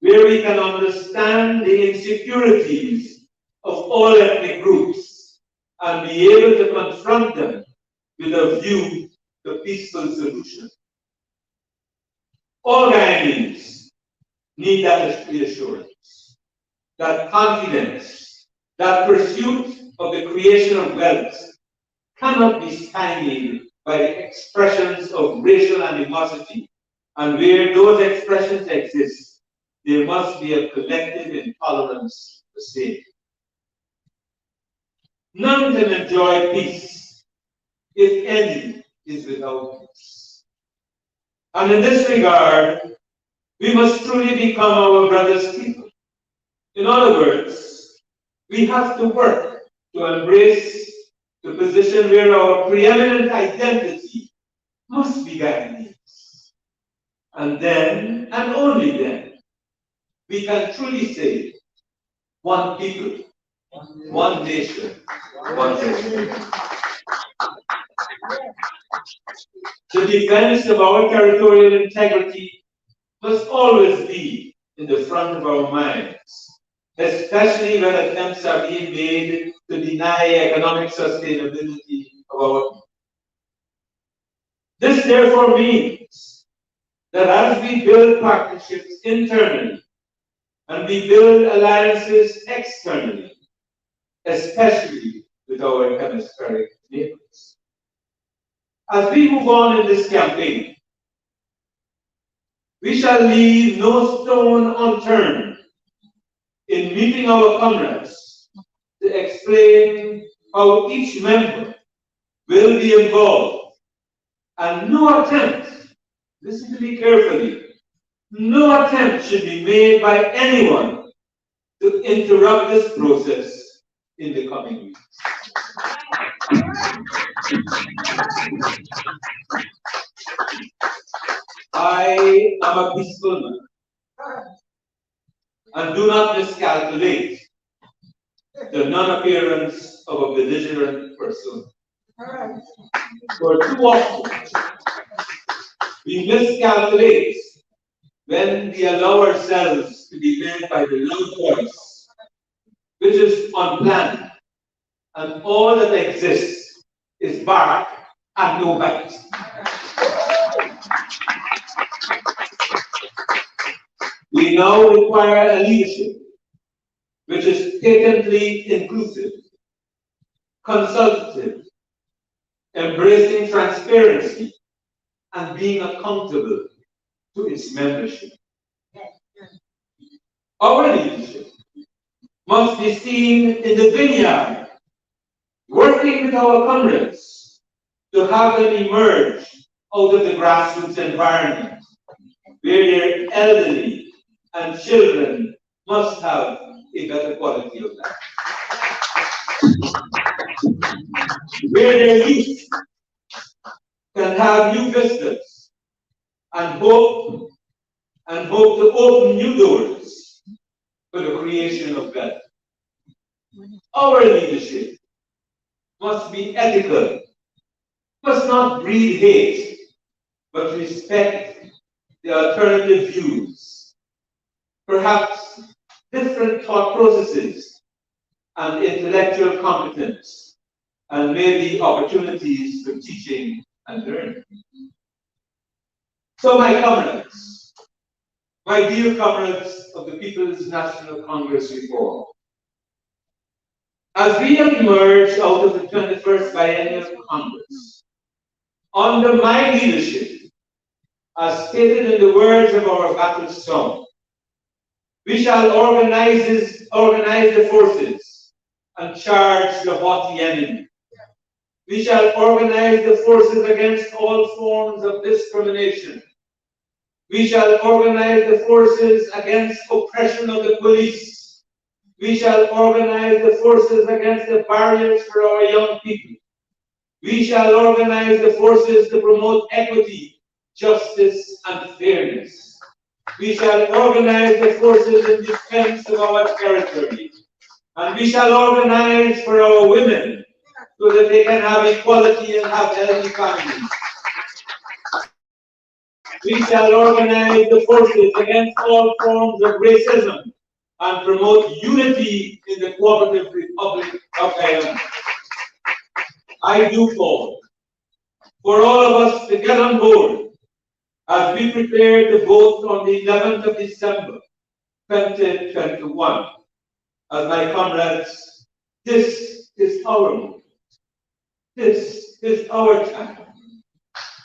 where we can understand the insecurities of all ethnic groups and be able to confront them with a view to peaceful solution. All Guyanese need that reassurance, that confidence, that pursuit of the creation of wealth cannot be stymied by the expressions of racial animosity, and where those expressions exist, there must be a collective intolerance for safety. None can enjoy peace if any is without peace. And in this regard, we must truly become our brother's keeper. In other words, we have to work to embrace the position where our preeminent identity must be Guyanese. And then, and only then, we can truly say, one people, one nation, one nation. The defense of our territorial integrity must always be in the front of our minds, especially when attempts are being made to deny economic sustainability of our people. This therefore means that as we build partnerships internally and we build alliances externally, especially with our hemispheric neighbors, as we move on in this campaign, we shall leave no stone unturned in meeting our comrades to explain how each member will be involved, and no attempt, listen to me carefully, no attempt should be made by anyone to interrupt this process in the coming weeks. I am a peaceful man and do not miscalculate the non-appearance of a belligerent person. For too often, we miscalculate when we allow ourselves to be led by the loud voice, which is unplanned, and all that exists is bark and no bite. We now require a leadership which is patently inclusive, consultative, embracing transparency, and being accountable to its membership. Our leadership must be seen in the vineyard, working with our comrades to have them emerge out of the grassroots environment, where their elderly, and children must have a better quality of life. Where their youth can have new vistas and hope to open new doors for the creation of wealth. Our leadership must be ethical, must not breed hate, but respect the alternative views, perhaps different thought processes and intellectual competence, and maybe opportunities for teaching and learning. So my comrades, my dear comrades of the People's National Congress Reform, as we have emerged out of the 21st Biennial Congress, under my leadership, as stated in the words of our battle song, we shall organize the forces and charge the haughty enemy. We shall organize the forces against all forms of discrimination. We shall organize the forces against oppression of the police. We shall organize the forces against the barriers for our young people. We shall organize the forces to promote equity, justice, and fairness. We shall organize the forces in defense of our territory. And we shall organize for our women so that they can have equality and have healthy families. We shall organize the forces against all forms of racism and promote unity in the cooperative Republic of Guyana. I do call for all of us to get on board as we prepare to vote on the 11th of December, 2021. As my comrades, this is our moment. This is our time.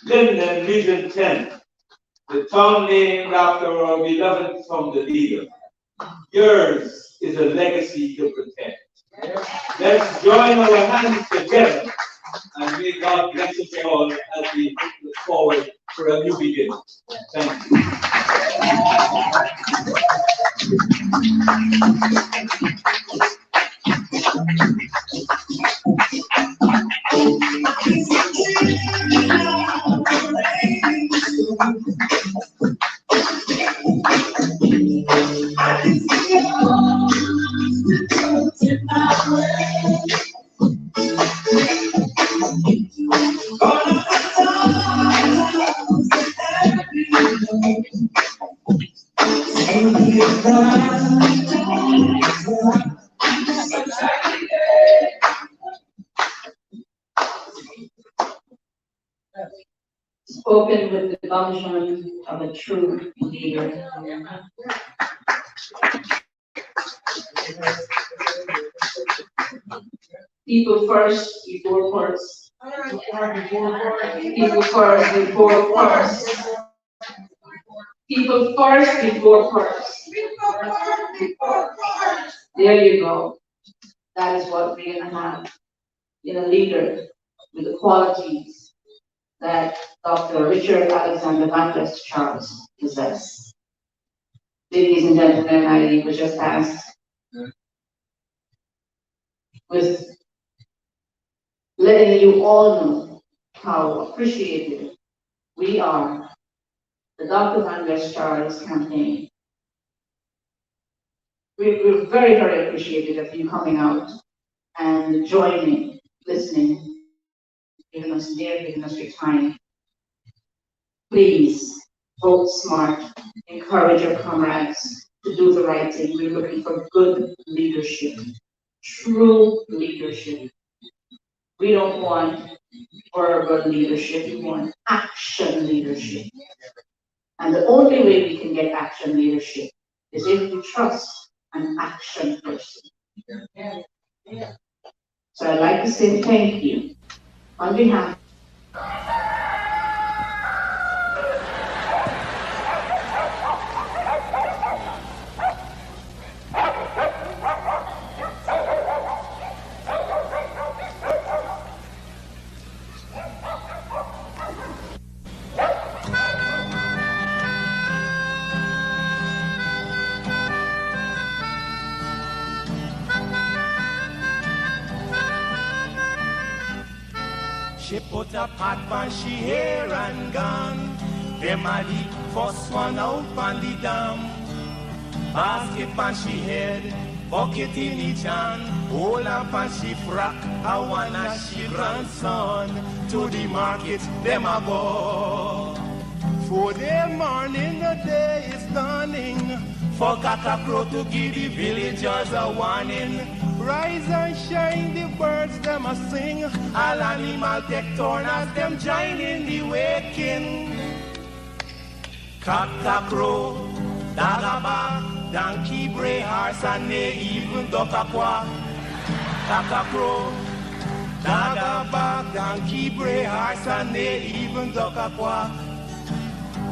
Linden, Region 10, the town named after our beloved from the leader. Yours is a legacy to protect. Let's join our hands together and may God bless us all as we look forward for a new beginning. Thank you. Spoken with the gumption of a true leader. People first before first. People first before first. People first before first. There you go. That is what we're going to have in a leader with the qualities that Dr. Richard Alexander Douglas Charles possess. Ladies and gentlemen, I was just asked with letting you all know how appreciated we are, the Dr. Douglas Charles campaign. We're very, very appreciative of you coming out and joining, listening, giving us your time. Please vote smart, encourage your comrades to do the right thing. We're looking for good leadership, true leadership. We don't want verbal leadership, we want action leadership. And the only way we can get action leadership is if we trust an action person. So I'd like to say thank you on behalf She put a pot on she hair and gone. Them a the first one out on the dam. Basket on she head, bucket in each hand. Hold up on she frock, I wanna she grandson. To the market, them a go. For the morning, the day is dawning. For cockcrow to give the villagers a warning. Rise and shine, the birds them a sing. All animal take turn as them join in the waking. Cockcrow, dagaba, donkey, bray, horse, and they even duck a quack. Cockcrow, dagaba, donkey, bray, horse, and they even duck a quack.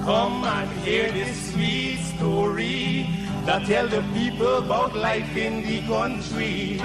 Come and hear this sweet story that tell the people about life in the country.